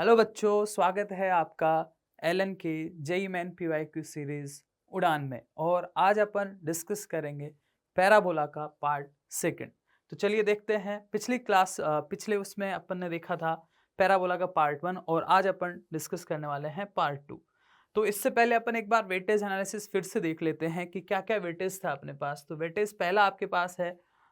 Hello बच्चों, स्वागत है आपका एलन के जेई मेन पीवाईक्यू सीरीज उड़ान में। और आज अपन डिस्कस करेंगे पैराबोला का पार्ट सेकंड। तो चलिए देखते हैं। पिछले उसमें अपन ने देखा था पैराबोला का पार्ट वन, और आज अपन डिस्कस करने वाले हैं पार्ट टू। तो इससे पहले अपन एक बार वेटेज एनालिसिस फिर से देख लेते हैं कि क्या क्या वेटेज था अपने पास। तो वेटेज पहला आपके पास है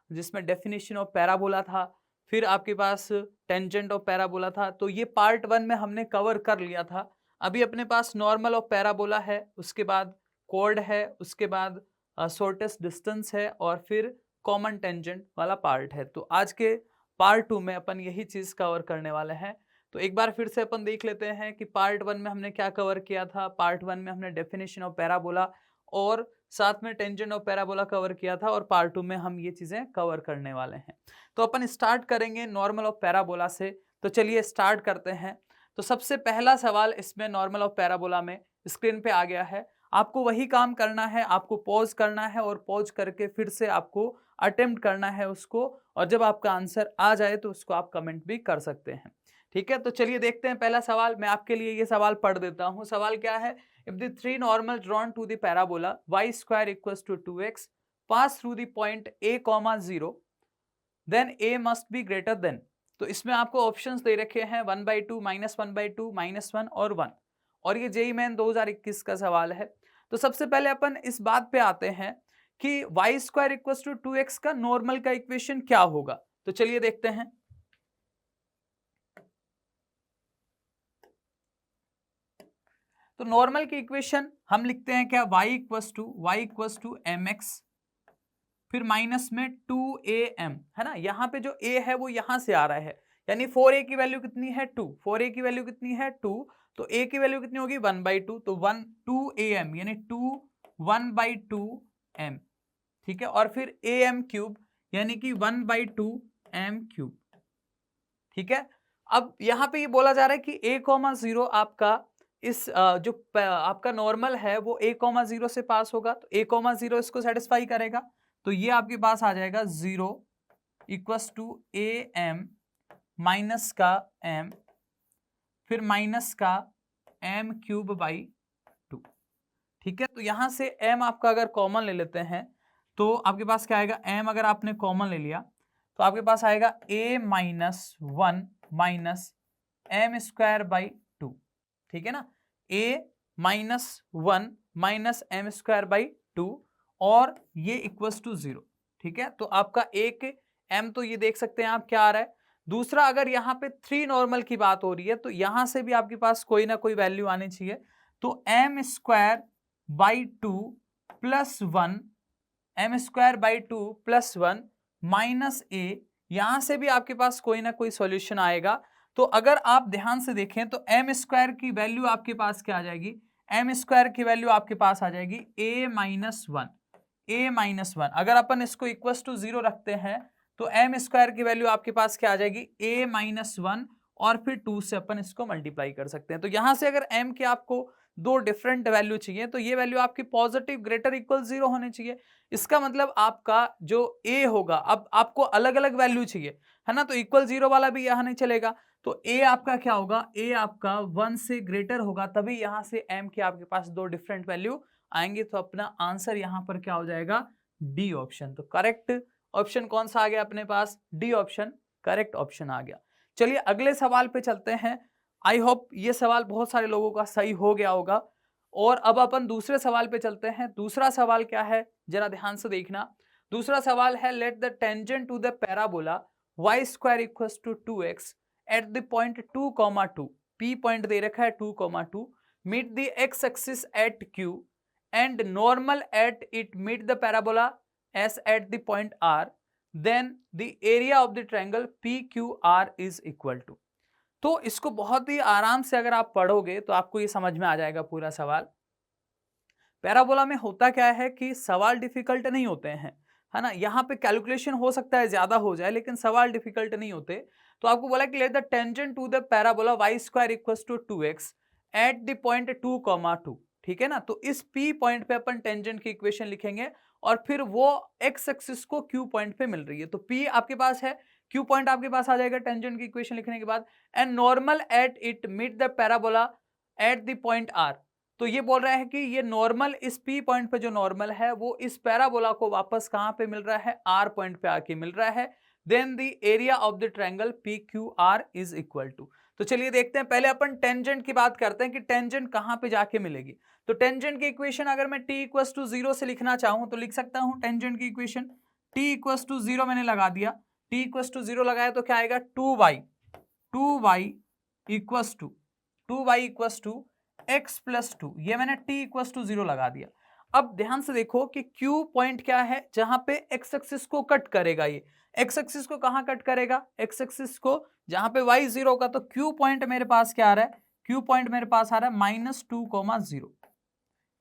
जिसमें डेफिनेशन ऑफ पैराबोला था, फिर आपके पास टेंजेंट ऑफ पैराबोला था। तो ये पार्ट वन में हमने कवर कर लिया था। अभी अपने पास नॉर्मल ऑफ पैराबोला है, उसके बाद कोड है, उसके बाद शॉर्टेस्ट डिस्टेंस है, और फिर कॉमन टेंजेंट वाला पार्ट है। तो आज के पार्ट टू में अपन यही चीज कवर करने वाले हैं। तो एक बार फिर से अपन देख लेते हैं कि पार्ट वन में हमने क्या कवर किया था। पार्ट वन में हमने डेफिनेशन ऑफ पैराबोला और साथ में टेंजेंट ऑफ पैराबोला कवर किया था, और पार्ट टू में हम ये चीजें कवर करने वाले हैं। तो अपन स्टार्ट करेंगे नॉर्मल ऑफ पैराबोला से। तो चलिए स्टार्ट करते हैं। तो सबसे पहला सवाल इसमें नॉर्मल ऑफ पैराबोला में स्क्रीन पे आ गया है। आपको वही काम करना है, आपको पॉज करना है और पॉज करके फिर से आपको अटेम्प्ट करना है उसको, और जब आपका आंसर आ जाए तो उसको आप कमेंट भी कर सकते हैं। ठीक है, तो चलिए देखते हैं पहला सवाल। मैं आपके लिए ये सवाल पढ़ देता हूँ। सवाल क्या है? If the three normal drawn to the parabola y square equals to 2x pass through the point a, 0 then a must be greater than. तो इसमें आपको ऑप्शंस दे रखे हैं 1/2, -1/2, -1 और 1। और ये जेईई मेन 2021 का सवाल है। तो सबसे पहले अपन इस बात पे आते हैं कि y square equals to 2x का नॉर्मल का इक्वेशन क्या होगा। तो चलिए देखते हैं। तो नॉर्मल की इक्वेशन हम लिखते हैं क्या? y इक्वल्स टू mx, फिर माइनस में 2am, है ना। यहाँ पे जो a है वो यहाँ से आ रहा है, यानी 4a की वैल्यू कितनी है? 2। 4a की वैल्यू कितनी है? 2। तो a की वैल्यू कितनी होगी? 1/2। तो 2am यानी 1/2m, ठीक है। और फिर am क्यूब यानी कि 1/2m क्यूब, ठीक है। अब यहाँ पे ये बोला जा रहा है कि a, 0 आपका इस जो आपका नॉर्मल है वो a, 0 से पास होगा। तो a, 0 इसको सेटिस्फाई करेगा। तो ये आपके पास आ जाएगा 0 इक्वस टू am माइनस का m, फिर माइनस का m क्यूब बाई 2, ठीक है। तो यहां से m आपका अगर कॉमन ले लेते हैं तो आपके पास क्या आएगा? m अगर आपने कॉमन ले लिया तो आपके पास आएगा a minus 1 minus m square by 2, ठीक है ना। a minus 1 minus m square by 2, और ये इक्वल्स टू 0, ठीक है। तो आपका एक m तो ये देख सकते हैं आप क्या आ रहा है। दूसरा, अगर यहाँ पे 3 नॉर्मल की बात हो रही है तो यहां से भी आपके पास कोई ना कोई वैल्यू आनी चाहिए। तो m square by 2 plus 1, m square by 2 plus 1 minus a, यहां से भी आपके पास कोई ना कोई सॉल्यूशन आएगा। तो अगर आप ध्यान से देखें तो m स्क्वायर की वैल्यू आपके पास क्या आ जाएगी? m स्क्वायर की वैल्यू आपके पास आ जाएगी a माइनस 1, अगर अपन इसको इक्वल टू 0 रखते हैं तो m स्क्वायर की वैल्यू आपके पास क्या आ जाएगी? a माइनस 1, और फिर 2 से अपन इसको मल्टीप्लाई कर सकते हैं। तो यहां से अगर m के आपको दो डिफरेंट वैल्यू चाहिए तो ये वैल्यू आपकी पॉजिटिव ग्रेटर इक्वल 0 होनी चाहिए। इसका मतलब आपका जो a होगा, अब आपको अलग अलग वैल्यू चाहिए, है ना। तो इक्वल 0 वाला भी यहाँ नहीं चलेगा। तो a आपका क्या होगा? a आपका 1 से ग्रेटर होगा, तभी यहां से m के आपके पास दो डिफरेंट वैल्यू आएंगे। तो अपना आंसर यहां पर क्या हो जाएगा? D option. तो करेक्ट ऑप्शन कौन सा आ गया अपने पास? डी ऑप्शन करेक्ट ऑप्शन आ गया। चलिए अगले सवाल पे चलते हैं। आई होप ये सवाल बहुत सारे लोगों का सही हो गया होगा। और अब अपन दूसरे सवाल पे चलते हैं। दूसरा सवाल क्या है, जरा ध्यान से देखना। दूसरा सवाल है let the tangent to the parabola y square equals to 2x at the point 2, 2, p point दे रखा है 2, 2, meet the x axis at q and normal at it meet the parabola s at the point r, then the area of the triangle pqr is equal to। तो इसको बहुत ही आराम से अगर आप पढ़ोगे तो आपको ये समझ में आ जाएगा पूरा सवाल। पैराबोला में होता क्या है कि सवाल डिफिकल्ट नहीं होते हैं, है ना। यहाँ पे कैलकुलेशन हो सकता है ज्यादा हो जाए लेकिन सवाल डिफिकल्ट नहीं होते। तो आपको बोला कि let the tangent to the parabola y square equals to 2x at the point 2, 2, ठीक है ना। तो इस P पॉइंट पे अपन टेंजेंट की इक्वेशन लिखेंगे, और फिर वो x एक्सिस को Q पॉइंट पे मिल रही है। तो P आपके पास है, क्यू पॉइंट आपके पास आ जाएगा टेंजेंट की इक्वेशन लिखने के बाद, and normal at it meet the parabola at the point R. तो ये बोल रहा है कि ये नॉर्मल इस पी पॉइंट पे जो नॉर्मल है वो इस पैराबोला को वापस कहां पे मिल रहा है, आर पॉइंट पे आके मिल रहा है। Then the area of the triangle P Q R is equal to. तो चलिए देखते हैं, पहले अपन टेंजेंट की बात करते हैं कि टेंजेंट कहां पे जाके मिलेगी। तो टेंजेंट की इक्वेशन अगर मैं t इक्वल टू 0 से लिखना चाहूं तो लिख सकता हूं टेंजेंट की इक्वेशन t इक्वल टू 0 मैंने लगा दिया, t इक्वल टू 0 लगाया तो क्या आएगा 2y equal to x plus 2, ये मैंने t इक्वल टू 0 लगा दिया। अब ध्यान से देखो कि Q पॉइंट क्या है, जहां पे x एक्सिस को कट करेगा, ये x एक्सिस को कहां कट करेगा, x एक्सिस को जहां पे y 0 होगा, तो Q पॉइंट मेरे पास क्या आ रहा है, Q पॉइंट मेरे पास आ रहा है -2,0,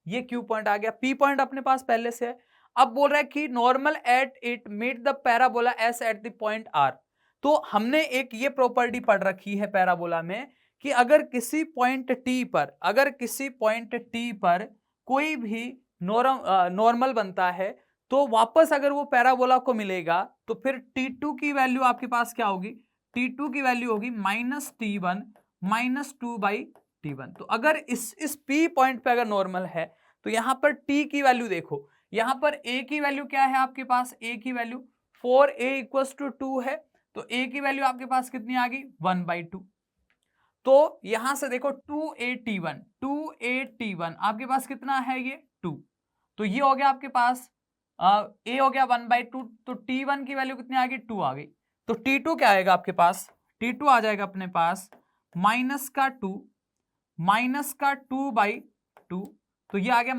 ये Q पॉइंट आ गया। P पॉइंट अपने पास पहले से है। अब बोल रहा है कि normal at it meet the parabola एस एट द पॉइंट R। तो हमने एक ये प्रॉपर्टी पढ़ रखी है पैराबोला में कि अगर किसी पॉइंट T पर कोई भी नॉर्मल बनता है तो वापस अगर वो पैराबोला को मिलेगा तो फिर T2 की वैल्यू आपके पास क्या होगी, T2 की वैल्यू होगी -T1 -2/T1। तो अगर इस P पॉइंट पे अगर नॉर्मल है तो यहां पर T की वैल्यू देखो, यहां पर A की वैल्यू क्या है आपके पास, A की वैल्यू 4A = 2 है, तो A की वैल्यू आपके पास कितनी आ गई 1/2। तो यहां से देखो 2AT1 आपके पास कितना है, ये 2। तो ये हो गया आपके पास A हो गया 1/2, तो T1 की वैल्यू कितनी आ गई 2 आ गई। तो T2 क्या आएगा आपके पास, T2 आ जाएगा अपने पास -2 -2/2, तो ये आ गया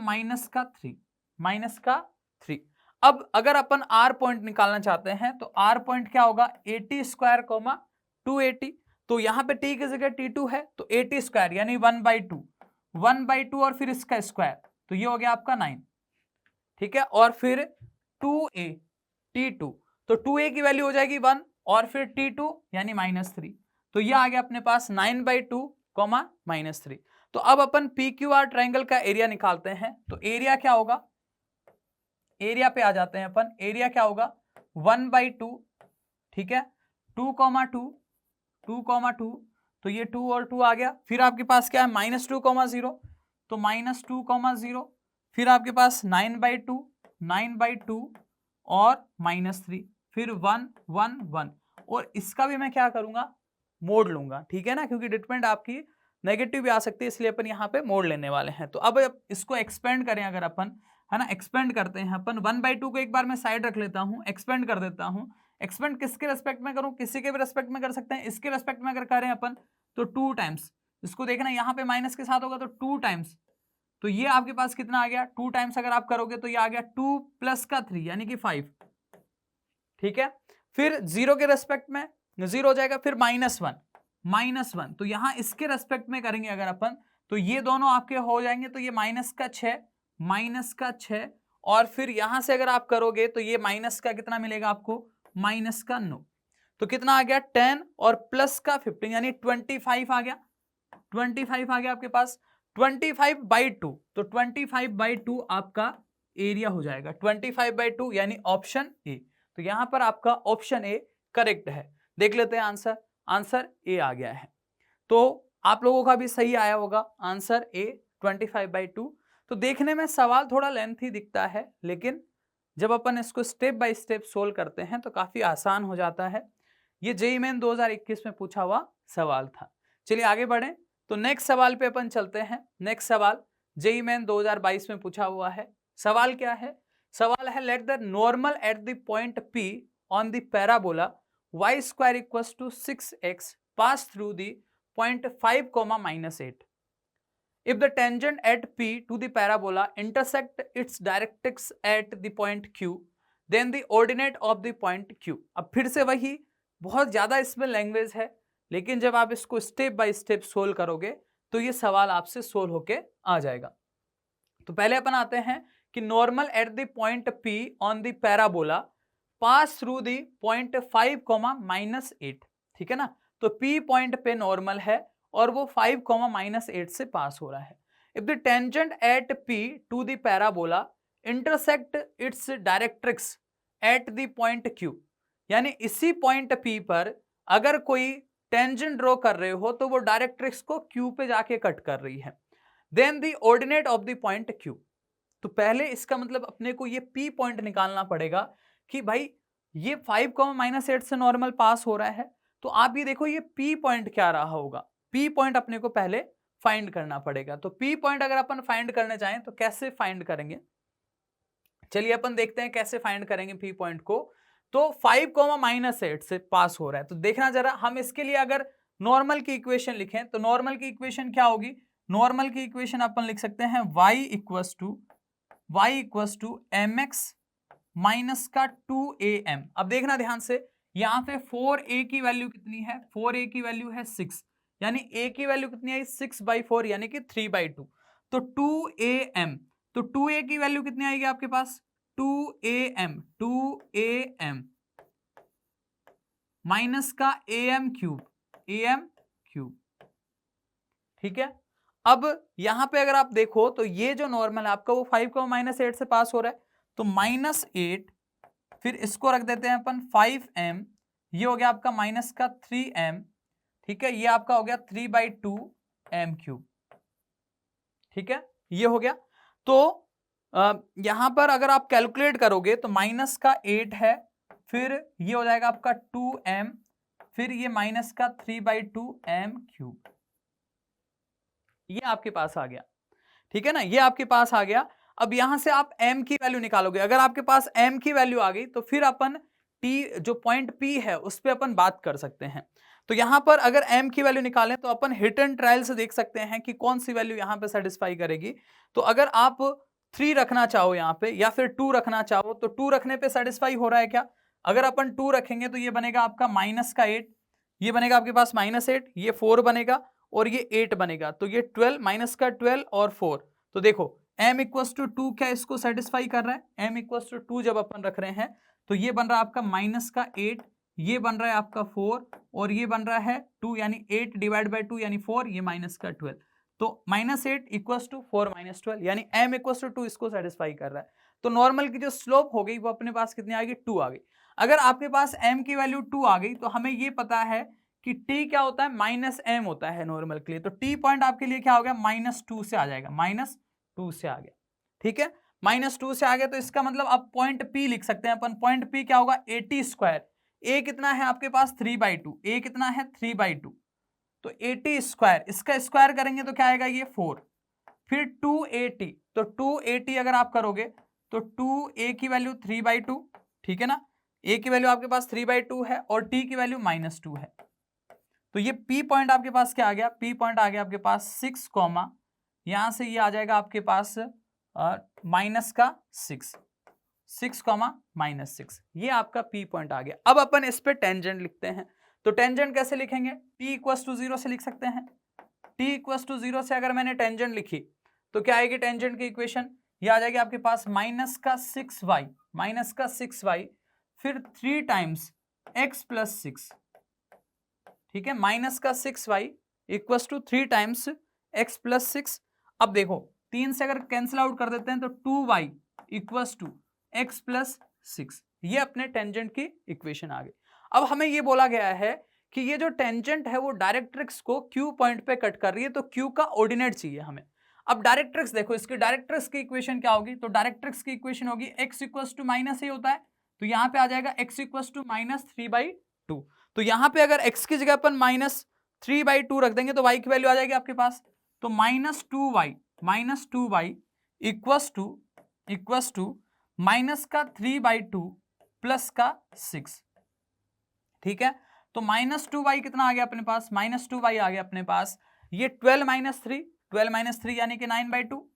-3। अब अगर अपन R पॉइंट निकालना चाहते हैं तो R पॉइंट क्या होगा, AT² 2AT। तो यहां पे T की जगह T2 है तो AT² यानी 1/2 और फिर इसका स्क्वायर, तो ये हो गया आपका 9, ठीक है। और फिर 2A T2, तो 2A की वैल्यू हो जाएगी 1 और फिर T2 यानी -3, तो ये आ गया अपने पास 9/2, -3। तो अब अपन PQR ट्रायंगल का एरिया निकालते हैं। तो एरिया क्या होगा, एरिया पे आ जाते हैं अपन, एरिया क्या होगा 1/2, ठीक है, 2,2 तो ये 2 और 2 आ गया। फिर आपके पास क्या है -2,0, तो -2,0, फिर आपके पास 9/2 और -3, फिर 1 1 1, और इसका भी मैं क्या करूंगा मोड़ लूंगा, ठीक है ना, क्योंकि डिटरमिनेंट आपकी नेगेटिव भी आ सकती है, इसलिए अपन यहाँ पे मोड़ लेने वाले हैं। तो अब इसको एक्सपेंड करें अगर अपन, है ना, एक्सपेंड करते हैं अपन 1/2 को एक बार मैं साइड रख लेता हूँ, एक्सपेंड कर देता हूँ। एक्सपेंड किसके रेस्पेक्ट में करूं, किसी के भी रेस्पेक्ट में कर सकते हैं, इसके रेस्पेक्ट में अगर करें अपन तो 2 टाइम्स, इसको देखना यहाँ पे माइनस के साथ होगा तो 2 टाइम्स, तो ये आपके पास कितना आ गया 2 टाइम्स अगर आप करोगे तो ये आ गया 2 + 3 यानी कि 5, ठीक है। फिर 0 के रेस्पेक्ट में 0 हो जाएगा, फिर -1, तो यहां इसके रेस्पेक्ट में करेंगे अगर अपन तो ये दोनों आपके हो जाएंगे, तो ये -6 और फिर यहां से अगर आप करोगे तो ये माइनस का कितना मिलेगा आपको -9, तो कितना आ गया 10 और +15 यानी 25 आ गया, 25 आ गया आपके पास 25/2, तो 25/2 आपका एरिया हो जाएगा 25/2 यानी ऑप्शन ए। तो यहां पर आपका ऑप्शन ए करेक्ट है। देख लेते हैं आंसर, आंसर ए आ गया है। तो आप लोगों का भी सही आया होगा आंसर ए 25/2। तो देखने में सवाल थोड़ा लेंथी दिखता है, लेकिन जब अपन इसको स्टेप बाय स्टेप सोल्व करते हैं तो काफी आसान हो जाता है। ये जेईई मेन 2021 में पूछा हुआ सवाल था। चलिए आगे बढ़ें, तो नेक्स्ट सवाल पे अपन चलते हैं। नेक्स्ट सवाल जेईई मेन 2022 में पूछा हुआ है। सवाल क्या है, सवाल है let the normal at the point P on the parabola y² = 6x pass through the point 5, -8. If the tangent at P to the parabola intersect its directrix at the point Q, then the ordinate of the point Q. अब फिर से वही बहुत ज्यादा इसमें language है, लेकिन जब आप इसको स्टेप बाय स्टेप सोल्व करोगे तो ये सवाल आपसे सोल्व होके आ जाएगा। तो पहले अपन आते हैं कि normal eight the point P on the parabola pass through the point 5, -8, ठीक है ना। तो P पॉइंट पे नॉर्मल है और वो 5, -8 से पास हो रहा है। If the tangent at P to the parabola intersect its directrix at the point Q, यानी इसी पॉइंट P पर अगर कोई टेंजेंट ड्रॉ कर रहे हो तो वो डायरेक्ट्रिक्स को Q पे जाके कट कर रही है। Then the ordinate of the point Q, तो पहले इसका मतलब अपने को ये P पॉइंट निकालना पड़ेगा कि भाई ये 5,-8 से नॉर्मल पास हो रहा है, तो आप ये देखो ये P पॉइंट क्या रहा होगा। P पॉइंट अपने को पहले फाइंड करना पड़ेगा। तो P पॉइंट अगर अपन फाइंड करने चाहें तो कैसे फाइंड करेंगे, चलिए अपन देखते हैं कैसे फाइंड करेंगे P पॉइंट को। तो 5,-8 से पास हो रहा है, तो देखना जरा, हम इसके लिए अगर नॉर्मल की इक्वेशन लिखें तो नॉर्मल की इक्वेशन क्या होगी। नॉर्मल की इक्वेशन अपन लिख सकते हैं y equals to mx minus का 2am। अब देखना ध्यान से, यहां पे 4a की वैल्यू कितनी है, 4a की वैल्यू है 6, यानी a की वैल्यू कितनी आई 6/4 यानी कि 3/2। तो 2am, तो 2a की वैल्यू कितनी आएगी आपके पास 2am माइनस का am क्यूब, ठीक है। अब यहां पे अगर आप देखो तो ये जो नॉर्मल है आपका वो 5,-8 से पास हो रहा है, तो -8, फिर इसको रख देते हैं अपन 5m, ये हो गया आपका माइनस का 3m, ठीक है, ये आपका हो गया 3/2m³, ठीक है, ये हो गया। तो यहां पर अगर आप कैलकुलेट करोगे तो माइनस का 8 है, फिर ये हो जाएगा आपका 2m, फिर ये माइनस का 3/2m³, ये आपके पास आ गया, ठीक है ना, ये आपके पास आ गया। अब यहां से आप m की वैल्यू निकालोगे, अगर आपके पास m की वैल्यू आ गई तो फिर अपन t जो पॉइंट P है उस पर अपन बात कर सकते हैं। तो यहां पर अगर m की वैल्यू निकालें तो अपन हिट एंड ट्रायल से देख सकते हैं कि कौन सी वैल्यू यहां पे सेटिस्फाई करेगी। तो अगर आप 3 रखना चाहो यहां पे या फिर 2 रखना चाहो तो 2 रखने पे सेटिस्फाई हो रहा है क्या, अगर अपन 2 रखेंगे तो ये बनेगा आपका माइनस का 8, ये बनेगा आपके पास -8, ये 4 बनेगा और ये 8 बनेगा, तो ये 12 माइनस का 12 और 4, तो देखो m इक्वस टू 2 क्या इसको सेटिस्फाई कर रहा है, m इक्वस टू 2 जब अपन रख रहे हैं तो ये बन रहा है आपका माइनस का 8, ये बन रहा है आपका 4 और ये बन रहा है 2, यानी 8 डिवाइड बाई 2 यानी 4, ये माइनस का 12, तो -8 इक्वस टू 4 - 12 यानी m इक्वस टू 2 इसको सेटिस्फाई कर रहा है। तो नॉर्मल की जो स्लोप हो गई वो अपने पास कितनी आ गई 2 आ गई। अगर आपके पास m की वैल्यू 2 आ गई तो हमें ये पता है कि t क्या होता है -m होता है नॉर्मल के लिए, तो t पॉइंट आपके लिए क्या हो गया -2 से आ जाएगा, -2 से आ गया, ठीक है, -2 से आ गया। तो इसका मतलब अब पॉइंट P लिख सकते हैं अपन, पॉइंट P क्या होगा 80², a कितना है आपके पास 3/2, a कितना है 3/2, तो 80², इसका स्क्वायर करेंगे तो क्या आएगा ये 4, फिर 280, तो 280 अगर आप करोगे तो 2a की वैल्यू 3/2, ठीक है ना, a की वैल्यू आपके पास 3/2 है और t की वैल्यू -2 है, तो ये P पॉइंट आपके पास क्या आ गया, P पॉइंट आ गया आपके पास 6, यहां से ये आ जाएगा आपके पास माइनस का 6, 6, ये आपका P पॉइंट आ गया। अब अपन इस पे टेंजेंट लिखते हैं, तो टेंजेंट कैसे लिखेंगे, T इक्वस टू 0 से लिख सकते हैं, T इक्वस टू 0 से अगर मैंने टेंजेंट लिखी तो क्या आएगी टेंजेंट की इक्वेशन, ये आ जाएगी आपके पास माइनस का 6y, फिर 3 टाइम्स x प्लस 6, ठीक है, माइनस का 6y equals to 3 times x plus 6। अब देखो 3 से अगर कैंसिल आउट कर देते हैं तो 2y equals to x plus 6, ये अपने टेंजेंट की इक्वेशन आ गई। अब हमें ये बोला गया है कि ये जो टेंजेंट है वो डायरेक्ट्रिक्स को Q पॉइंट पे कट कर रही है, तो Q का ऑर्डिनेट चाहिए हमें। अब डायरेक्ट्रिक्स देखो, इसकी डायरेक्ट्रिक्स की इक्वेशन क्या होगी, तो डायरेक्ट्रिक्स की इक्वेशन होगी x इक्वस टू -a होता है, तो यहाँ पे आ जाएगा x इक्वस टू -3/2, तो यहां पे अगर x की जगह अपन -3/2 रख देंगे तो y की वैल्यू आ जाएगी आपके पास, तो -2y इक्वस टू माइनस का 3/2 प्लस का 6, ठीक है, तो -2y कितना आ गया अपने पास, -2y आ गया अपने पास, ये 12 - 3 यानी कि 9/2,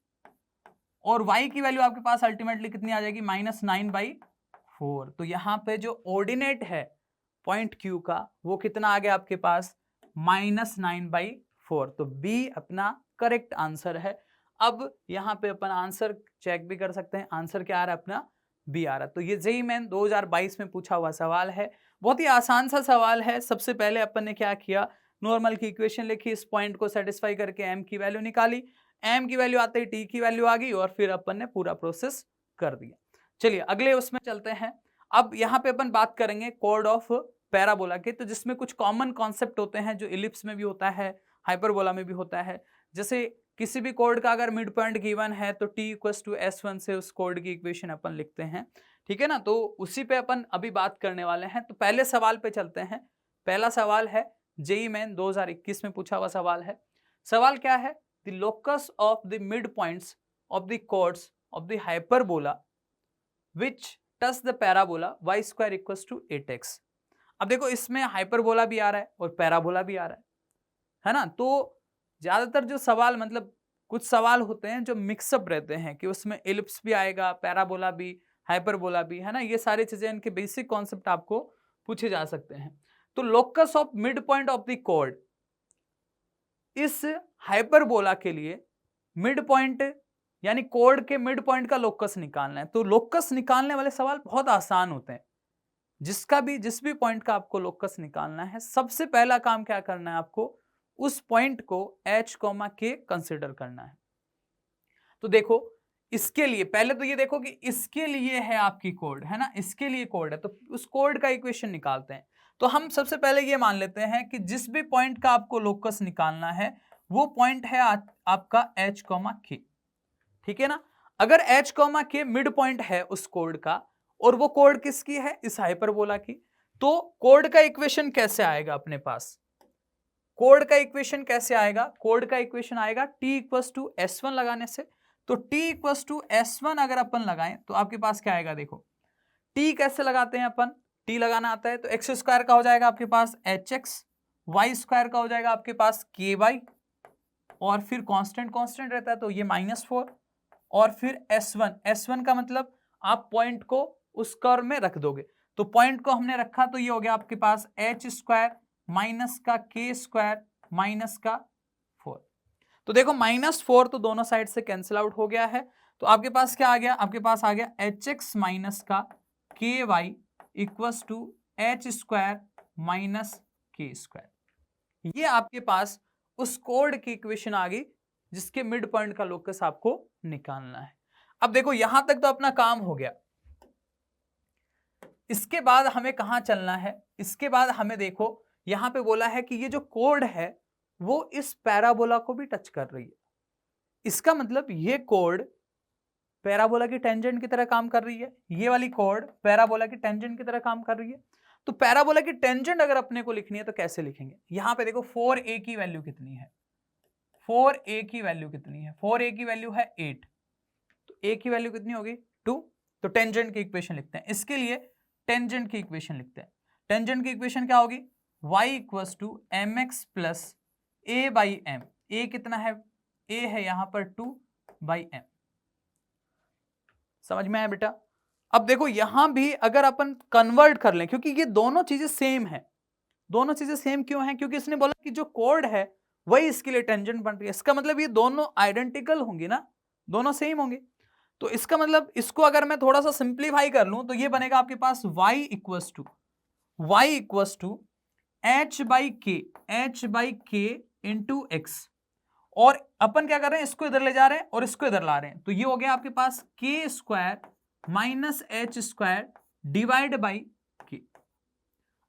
और y की वैल्यू आपके पास अल्टीमेटली कितनी आ जाएगी -9/4। तो यहां पे जो ऑर्डिनेट है पॉइंट Q का वो कितना आ गया आपके पास -9/4, तो B अपना करेक्ट आंसर है। अब यहां पे अपन आंसर चेक भी कर सकते हैं, आंसर क्या आ रहा है अपना B आ रहा है। तो ये जेईई मेन 2022 में पूछा हुआ सवाल है, बहुत ही आसान सा सवाल है। सबसे पहले अपन ने क्या किया, नॉर्मल की इक्वेशन लिखी, इस पॉइंट को सेटिस्फाई करके m की वैल्यू निकाली, m की वैल्यू आते ही t की वैल्यू आ गई और फिर अपन ने पूरा प्रोसेस कर दिया। चलिए अगले उसमें चलते हैं। अब यहाँ पे अपन बात करेंगे कोड ऑफ पैराबोला के, तो जिसमें कुछ कॉमन कॉन्सेप्ट होते हैं जो इलिप्स में भी होता है, हाइपरबोला में भी होता है। जैसे किसी भी कोड का अगर मिड पॉइंट गिवन है तो t इक्वल्स टू s1 से उस कोड की इक्वेशन अपन लिखते हैं, ठीक है ना। तो उसी पे अपन अभी बात करने वाले हैं। तो पहले सवाल पे चलते हैं। पहला सवाल है जेईई मेन 2021 में पूछा हुआ सवाल है। सवाल क्या है? The locus of the mid points of the chords of the hyperbola which touch the parabola y square equals to 8x। अब देखो इसमें हाइपरबोला भी आ रहा है और पैराबोला भी आ रहा है ना। तो ज्यादातर जो सवाल, मतलब कुछ सवाल होते हैं जो मिक्सअप रहते हैं कि उसमें एलिप्स भी आएगा, पैराबोला भी, हाइपरबोला भी, है ना। ये सारी चीजें, इनके बेसिक कॉन्सेप्ट आपको पूछे जा सकते हैं। तो locus of mid point of the code, इस हाइपरबोला के लिए मिड पॉइंट यानी कोड के मिड पॉइंट का लोकस निकालना है। तो लोकस निकालने वाले सवाल बहुत आसान होते हैं। जिस भी पॉइंट का आपको लोकस निकालना है, सबसे पहला काम क्या करना है आपको, उस पॉइंट को h, k कंसिडर करना है। तो देखो इसके लिए पहले तो ये देखो कि इसके लिए है आपकी कोड, है ना, इसके लिए कोड है, तो उस कोड का इक्वेशन निकालते हैं। तो हम सबसे पहले ये मान लेते हैं कि जिस भी पॉइंट का आपको लोकस निकालना है वो पॉइंट है आपका h, k, ठीक है ना। अगर h, k मिड पॉइंट है उस कोड का, और वो कोड किसकी है, इस हाइपरबोला की, तो कोड का इक्वेशन कैसे आएगा अपने पास? कोड का इक्वेशन कैसे आएगा? कोड का इक्वेशन आएगा t इक्वल्स टू s1 लगाने से। तो t इक्वल्स टू s1 अगर अपन लगाएं तो आपके पास क्या आएगा? देखो t कैसे लगाते हैं अपन, t लगाना आता है तो x स्क्वायर का हो जाएगा आपके पास hx, y स्क्वायर का हो जाएगा आपके पास ky, और फिर कांस्टेंट रहता है तो ये -4, और फिर s1 का मतलब आप पॉइंट को उस कर्व में रख दोगे। तो पॉइंट को हमने रखा तो ये हो गया आपके पास h स्क्वायर माइनस का k स्क्वायर माइनस का 4। तो देखो -4 तो दोनों साइड से कैंसिल आउट हो गया है। तो आपके पास क्या आ गया? आपके पास आ गया hx माइनस का ky equals to h square minus k square. ये आपके पास उस कोड की इक्वेशन आ गई जिसके मिड पॉइंट का लोकस आपको निकालना है। अब देखो यहां तक तो अपना काम हो गया। इसके बाद हमें कहां चलना है? इसके बाद हमें देखो यहां पे बोला है कि ये जो कोड है वो इस पैराबोला को भी टच कर रही है। इसका मतलब ये कोड पैराबोला की टेंजेंट की तरह काम कर रही है, ये वाली कोड पैराबोला की टेंजेंट की तरह काम कर रही है। तो पैराबोला की टेंजेंट अगर अपने को लिखनी है तो कैसे लिखेंगे? यहां पे देखो 4a की वैल्यू कितनी है? 4a की वैल्यू कितनी है? 4a की वैल्यू है 8, तो a की वैल्यू कितनी होगी? 2। तो टेंजेंट की इक्वेशन लिखते हैं। इसके लिए टेंजेंट की इक्वेशन लिखते हैं। टेंजेंट की इक्वेशन क्या होगी? y equals to mx plus a by m। a कितना है? a है यहां पर 2 बाई m। समझ में आया बेटा? अब देखो यहां भी अगर अपन कन्वर्ट कर लें, क्योंकि ये दोनों चीजें सेम है। दोनों चीजें सेम क्यों है? क्योंकि इसने बोला कि जो कोड है वही इसके लिए टेंजेंट बन रही है। इसका मतलब ये दोनों आइडेंटिकल होंगी ना, दोनों सेम होंगे। तो इसका मतलब इसको अगर मैं थोड़ा सा सिंप्लीफाई कर लूं तो ये बनेगा आपके पास y equals to h by k into x, और अपन क्या कर रहे हैं, इसको इधर ले जा रहे हैं और इसको इधर ला रहे हैं। तो ये हो गया आपके पास के square minus h square divide by के।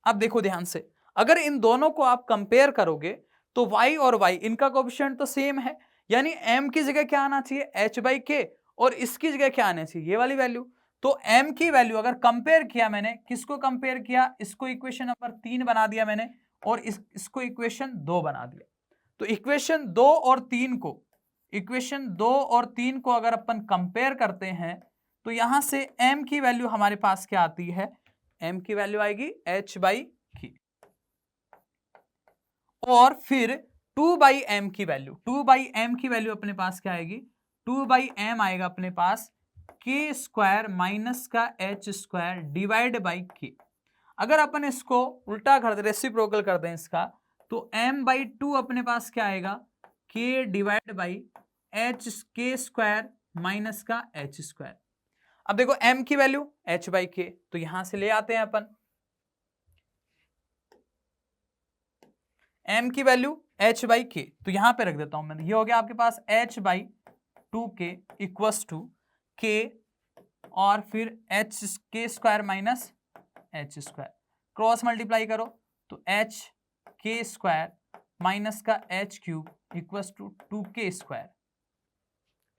अब देखो ध्यान से, अगर इन दोनों को आप कंपेयर करोगे तो y और y इनका कोएफिशिएंट तो सेम है, यानी m की जगह क्या आना चाहिए? h बाई के, और इसकी जगह क्या आना चाहिए? ये वाली वैल्यू। तो m की वैल्यू अगर कंपेयर किया मैंने, किसको कंपेयर किया? इसको इक्वेशन नंबर 3 बना दिया मैंने, और इसको इक्वेशन 2 बना दिया। तो इक्वेशन 2 और 3 को अगर अपन कंपेयर करते हैं तो यहां से m की वैल्यू हमारे पास क्या आती है? m की वैल्यू आएगी h बाई के, और फिर 2 बाई m की वैल्यू अपने पास क्या आएगी? 2 बाई m आएगा अपने पास के स्क्वायर माइनस का h स्क्वायर डिवाइड बाई के। अगर अपन इसको उल्टा कर दे, रेसिप्रोकल कर दें इसका, तो m बाई 2 अपने पास क्या आएगा? k डिवाइड बाई h के स्क्वायर माइनस का h स्क्वायर। अब देखो m की वैल्यू h बाई के, तो यहां से ले आते हैं अपन m की वैल्यू h बाई के, तो यहां पे रख देता हूं मैं। ये हो गया आपके पास h by 2k equals to k और फिर h k square minus h square, cross multiply करो तो एच के स्क्वायर माइनस का h cube equals to 2k square.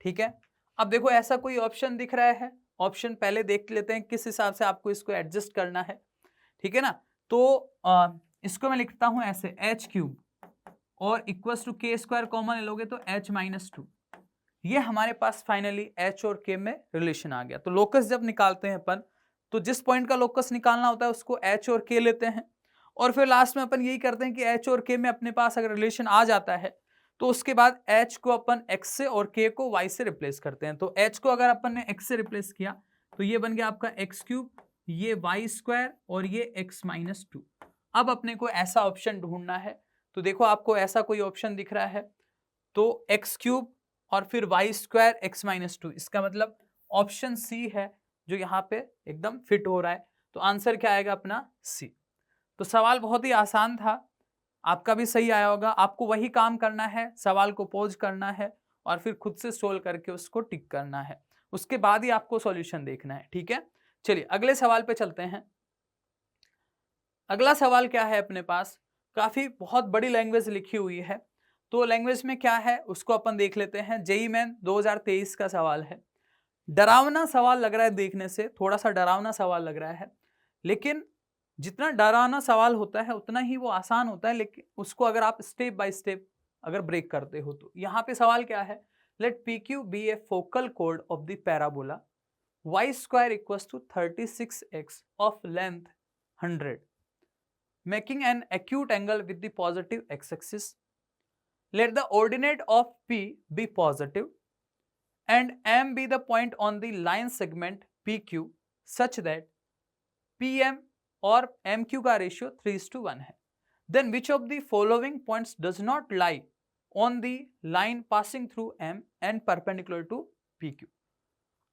ठीक है, अब देखो ऐसा कोई ऑप्शन दिख रहा है, ऑप्शन पहले देख लेते हैं किस हिसाब से आपको इसको एडजस्ट करना है। ठीक है ना, तो इसको मैं लिखता हूं ऐसे एच क्यूब और इक्वल्स टू के स्क्वायर कॉमन ले लोगे तो एच माइनस 2। ये हमारे पास फाइनली एच और के में रिलेशन आ गया। तो लोकस जब निकालते हैं अपन तो जिस पॉइंट का लोकस निकालना होता है उसको एच और के लेते हैं और फिर लास्ट में अपन यही करते हैं कि एच और के में अपने पास अगर रिलेशन आ जाता है तो उसके बाद h को अपन x से और k को y से रिप्लेस करते हैं। तो h को अगर अपन ने x से रिप्लेस किया तो ये बन गया आपका x क्यूब, ये y स्क्वायर और ये x माइनस 2। अब अपने को ऐसा ऑप्शन ढूंढना है, तो देखो आपको ऐसा कोई ऑप्शन दिख रहा है तो x क्यूब और फिर y स्क्वायर x माइनस 2, इसका मतलब ऑप्शन सी है जो यहाँ पे एकदम फिट हो रहा है। तो आंसर क्या आएगा अपना सी। तो सवाल बहुत ही आसान था, आपका भी सही आया होगा। आपको वही काम करना है, सवाल को पॉज करना है और फिर खुद से सोल्व करके उसको टिक करना है, उसके बाद ही आपको सॉल्यूशन देखना है। ठीक है, चलिए अगले सवाल पे चलते हैं। अगला सवाल क्या है अपने पास, काफी बहुत बड़ी लैंग्वेज लिखी हुई है, तो लैंग्वेज में क्या है उसको अपन देख लेते हैं। जेईई मेन 2023 का सवाल है। डरावना सवाल लग रहा है, देखने से थोड़ा सा डरावना सवाल लग रहा है, लेकिन जितना डरावना सवाल होता है उतना ही वो आसान होता है, लेकिन उसको अगर आप स्टेप बाय स्टेप अगर ब्रेक करते हो तो। यहाँ पे सवाल क्या है, let P Q be a focal कोड of the parabola y square equals to 36x of length 100 making an acute angle with the positive x axis. Let the ordinate of p be positive and m be the point on the line segment PQ such that PM और MQ का ratio 3:1 है। Then which of the following points does not lie on the line passing through M and perpendicular to PQ?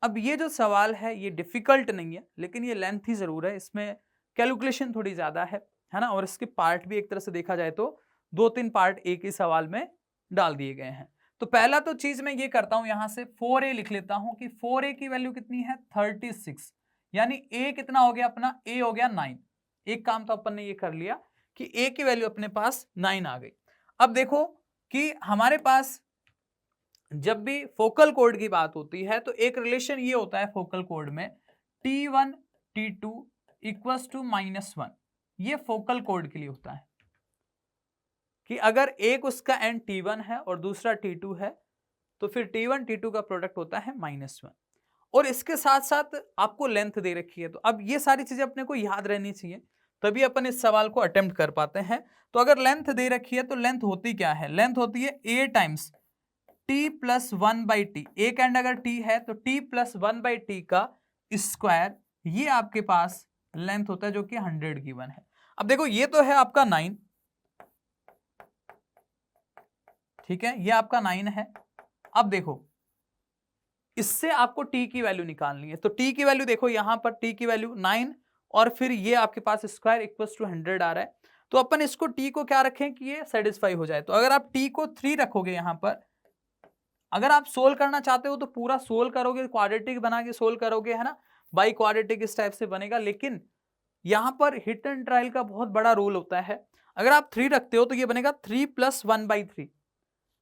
अब ये जो सवाल है ये difficult नहीं है, लेकिन ये लेंथी जरूर है, इसमें कैलकुलेशन थोड़ी ज्यादा है ना, और इसके पार्ट भी एक तरह से देखा जाए तो 2-3 पार्ट एक ही सवाल में डाल दिए गए हैं। तो पहला तो चीज मैं ये करता हूं, यहां से 4a लिख लेता हूं कि 4a की वैल्यू कितनी है 36, यानी a कितना हो गया अपना, a हो गया 9। एक काम तो अपन ने ये कर लिया कि a की वैल्यू अपने पास 9 आ गई। अब देखो कि हमारे पास जब भी फोकल कोड की बात होती है तो एक रिलेशन ये होता है फोकल कोड में T1 T2 इक्वल्स टू -1, ये फोकल कोड के लिए होता है कि अगर एक उसका एंड T1 है और दूसरा T2 है तो फिर T1 T2 का प्रोडक्ट होता है -1, और इसके साथ साथ आपको लेंथ दे रखी है। तो अब ये सारी चीजें अपने को याद रहनी चाहिए, तभी अपन इस सवाल को अटेम्प्ट कर पाते हैं। तो अगर लेंथ दे रखी है तो लेंथ होती क्या है, लेंथ होती है a times t plus 1/t। एक एंड अगर t है तो t प्लस 1/t का स्क्वायर, ये आपके पास लेंथ होता है जो कि 100 गिवन है। अब देखो ये तो है आपका 9, ठीक है, ये आपका 9 है। अब देखो इससे आपको t की वैल्यू निकालनी है, तो t की वैल्यू देखो यहां पर t की वैल्यू 9 और फिर ये आपके पास स्क्वायर इक्वल्स टू 100 आ रहा है। तो अपन इसको t को क्या रखें कि ये सेटिस्फाई हो जाए। तो अगर आप t को 3 रखोगे यहां पर, अगर आप सोल्व करना चाहते हो तो पूरा सोल्व करोगे, क्वाड्रेटिक बना के सोल्व करोगे, है ना, बाई क्वाड्रेटिक इस टाइप से बनेगा। लेकिन यहां पर हिट एंड ट्रायल का बहुत बड़ा रोल होता है। अगर आप 3 रखते हो तो ये बनेगा 3 प्लस 1/3,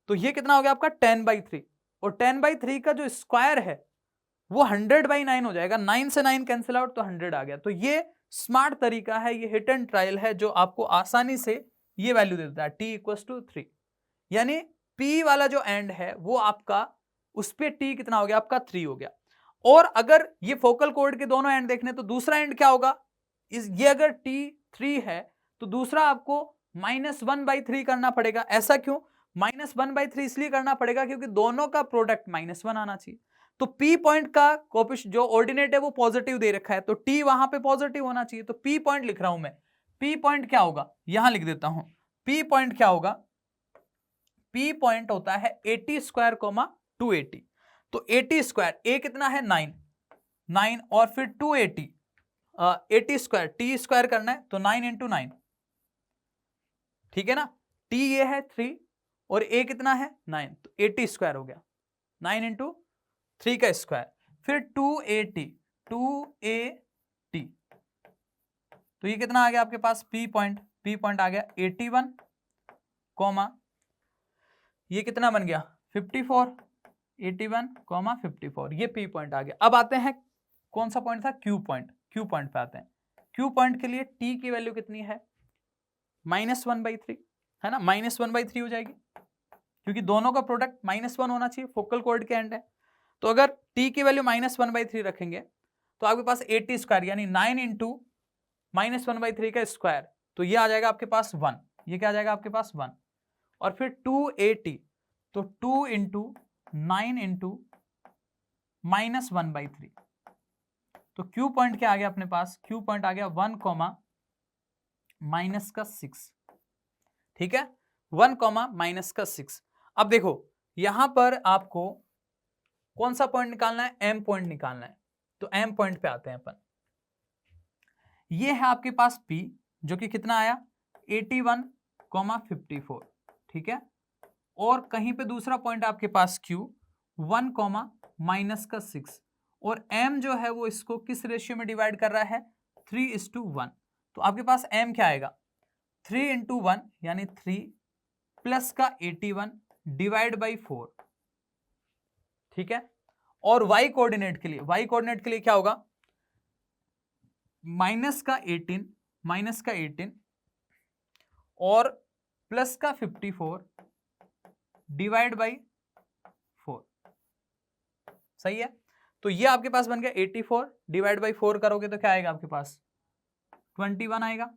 तो ये कितना हो गया आपका 10/3, और 10/3 का जो स्क्वायर है वो 100/9 हो जाएगा। 9 से 9 कैंसिल आउट तो 100 आ गया। तो ये स्मार्ट तरीका है, ये हिट एंड ट्रायल है जो आपको आसानी से ये वैल्यू देता है t इक्वल्स टू 3, यानी p वाला जो एंड है वो आपका, उस पे t कितना हो गया आपका 3 हो गया। और अगर ये फोकल कोड के दोनों एंड देखने तो दूसरा एंड क्या होगा, ये अगर t 3 है तो दूसरा आपको -1/3 करना पड़ेगा। ऐसा क्यों, -1/3 इसलिए करना पड़ेगा क्योंकि दोनों का प्रोडक्ट -1 आना चाहिए। तो p पॉइंट का कोएफिशिएंट जो ऑर्डिनेट है वो पॉजिटिव दे रखा है, तो t वहां पे पॉजिटिव होना चाहिए। तो p पॉइंट लिख रहा हूं मैं, p पॉइंट क्या होगा यहां लिख देता हूं, p पॉइंट क्या होगा, p पॉइंट होता है 80 स्क्वायर 280। तो 80 स्क्वायर, a कितना है 9 और फिर 280, 80 स्क्वायर, t स्क्वायर करना है तो 9 × 9, ठीक है ना, t ये है 3 और a कितना है 9, तो 80 स्क्वायर हो गया, 9 × 3 का स्क्वायर। फिर 2AT, 2AT, तो ये कितना आ गया आपके पास P पॉइंट आ गया 81, कॉमा ये कितना बन गया 54, 81, 54, ये P पॉइंट आ गया। अब आते हैं कौन सा पॉइंट था, Q पॉइंट पे आते हैं। Q पॉइंट के लिए T की वैल्यू कितनी है, -1/3 है ना, -1/3 हो जाएगी, क्योंकि दोनों का प्रोडक्ट -1 होना चाहिए, फोकल कॉर्ड के एंड है। तो अगर T की वैल्यू -1/3 रखेंगे तो आपके पास 80 स्क्वायर यानी 9 इंटू -1/3 का स्क्वायर, तो ये आ जाएगा आपके पास 1, ये क्या आ जाएगा आपके पास 1, और फिर 2AT, तो 2 इंटू 9 इंटू -1/3, तो Q पॉइंट क्या आ गया अपने पास, Q पॉइंट आ गया 1, -6, ठीक है, 1, -6। अब देखो यहां पर आपको कौन सा पॉइंट निकालना है, M पॉइंट निकालना है, तो M पॉइंट पे आते हैं अपन। ये है आपके पास P जो कि कितना आया 81, 54, ठीक है, और कहीं पे दूसरा पॉइंट आपके पास Q 1, -6, और M जो है वो इसको किस रेशियो में डिवाइड कर रहा है 3:1, तो आपके पास M क्या आएगा 3 इंटू 1 यानी 3 प्लस का 81 डिवाइड बाई 4, ठीक है, और y कोऑर्डिनेट के लिए क्या होगा माइनस का 18 और प्लस का 54 डिवाइड बाई 4, सही है। तो ये आपके पास बन गया 84 डिवाइड बाई 4 करोगे तो क्या आएगा आपके पास 21 आएगा,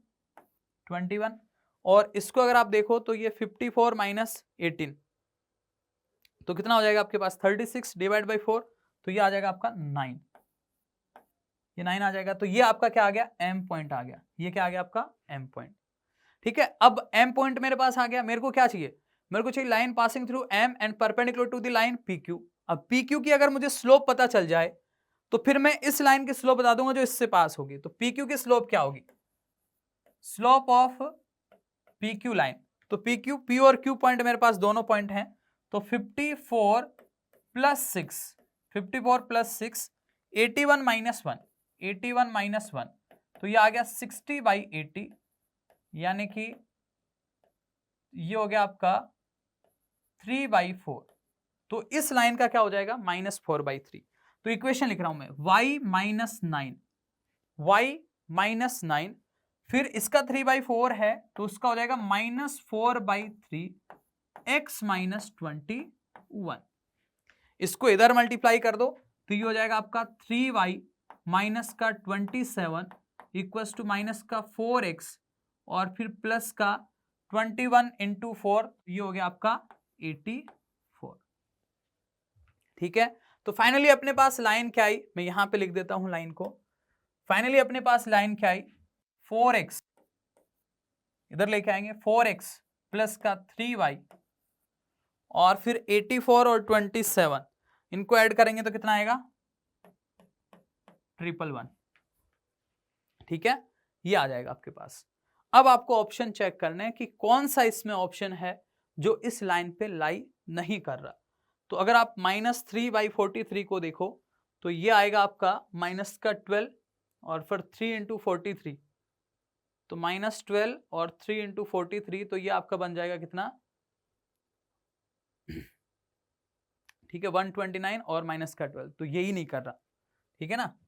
21, और इसको अगर आप देखो तो ये 54 माइनस 18 तो कितना हो जाएगा आपके पास 36 डिवाइड बाई 4, तो ये आ जाएगा आपका 9, ये 9 आ जाएगा। तो ये आपका क्या आ गया M पॉइंट आ गया, ये क्या आ गया आपका M पॉइंट, ठीक है। अब M पॉइंट मेरे पास आ गया, मेरे को क्या चाहिए, मेरे को चाहिए line passing through M and perpendicular to the line PQ। अब PQ की अगर मुझे स्लोप पता चल जाए तो फिर मैं इस लाइन की स्लोप बता दूंगा जो इससे पास होगी, तो PQ की स्लोप क्या होगी, स्लोप ऑफ PQ लाइन, तो PQ, P और Q पॉइंट मेरे पास दोनों पॉइंट हैं, तो 54 प्लस 6, 81 माइनस 1, तो ये आ गया 60/80, यानी कि ये हो गया आपका 3/4, तो इस लाइन का क्या हो जाएगा -4/3। तो इक्वेशन लिख रहा हूं मैं y माइनस 9, फिर इसका 3/4 है तो उसका हो जाएगा -4/3 x माइनस 21, इसको इधर मल्टीप्लाई कर दो तो ये हो जाएगा आपका 3y माइनस का 27 इक्वल्स टू माइनस का 4x और फिर प्लस का 21 इंटू 4, ये हो गया आपका 84, ठीक है। तो फाइनली अपने पास लाइन क्या आई, मैं यहां पे लिख देता हूं लाइन को, फाइनली अपने पास लाइन क्या आई 4x, इधर लेके आएंगे 4x प्लस का 3y और फिर 84 और 27 इनको ऐड करेंगे तो कितना आएगा 111, ठीक है, ये आ जाएगा आपके पास। अब आपको ऑप्शन चेक करना है कि कौन सा इसमें ऑप्शन है जो इस लाइन पे लाई नहीं कर रहा। तो अगर आप -3/43 को देखो तो ये आएगा आपका माइनस का 12 और फिर 3 इंटू 43, तो -12 और 3 इंटू 43, तो ये आपका बन जाएगा कितना, ठीक है 129 और माइनस का 12, तो यही नहीं कर रहा, ठीक है ना,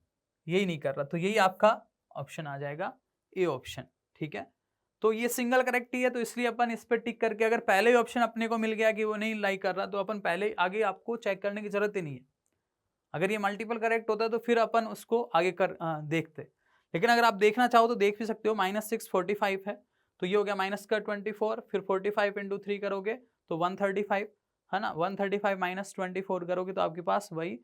यही नहीं कर रहा, तो यही आपका ऑप्शन आ जाएगा ए ऑप्शन, ठीक है। तो ये सिंगल करेक्ट ही है, तो इसलिए अपन इस पर टिक करके, अगर पहले ही ऑप्शन अपने को मिल गया कि वो नहीं लाई कर रहा तो अपन पहले आगे आपको चेक करने की जरूरत ही नहीं है। अगर ये मल्टीपल करेक्ट होता तो फिर अपन उसको आगे कर देखते, लेकिन अगर आप देखना चाहो तो देख भी सकते हो। -6 45 है तो ये हो गया माइनस का 24, फिर 45 इंटू 3 करोगे तो 135 है ना, 135 माइनस 24 करोगे तो आपके पास वही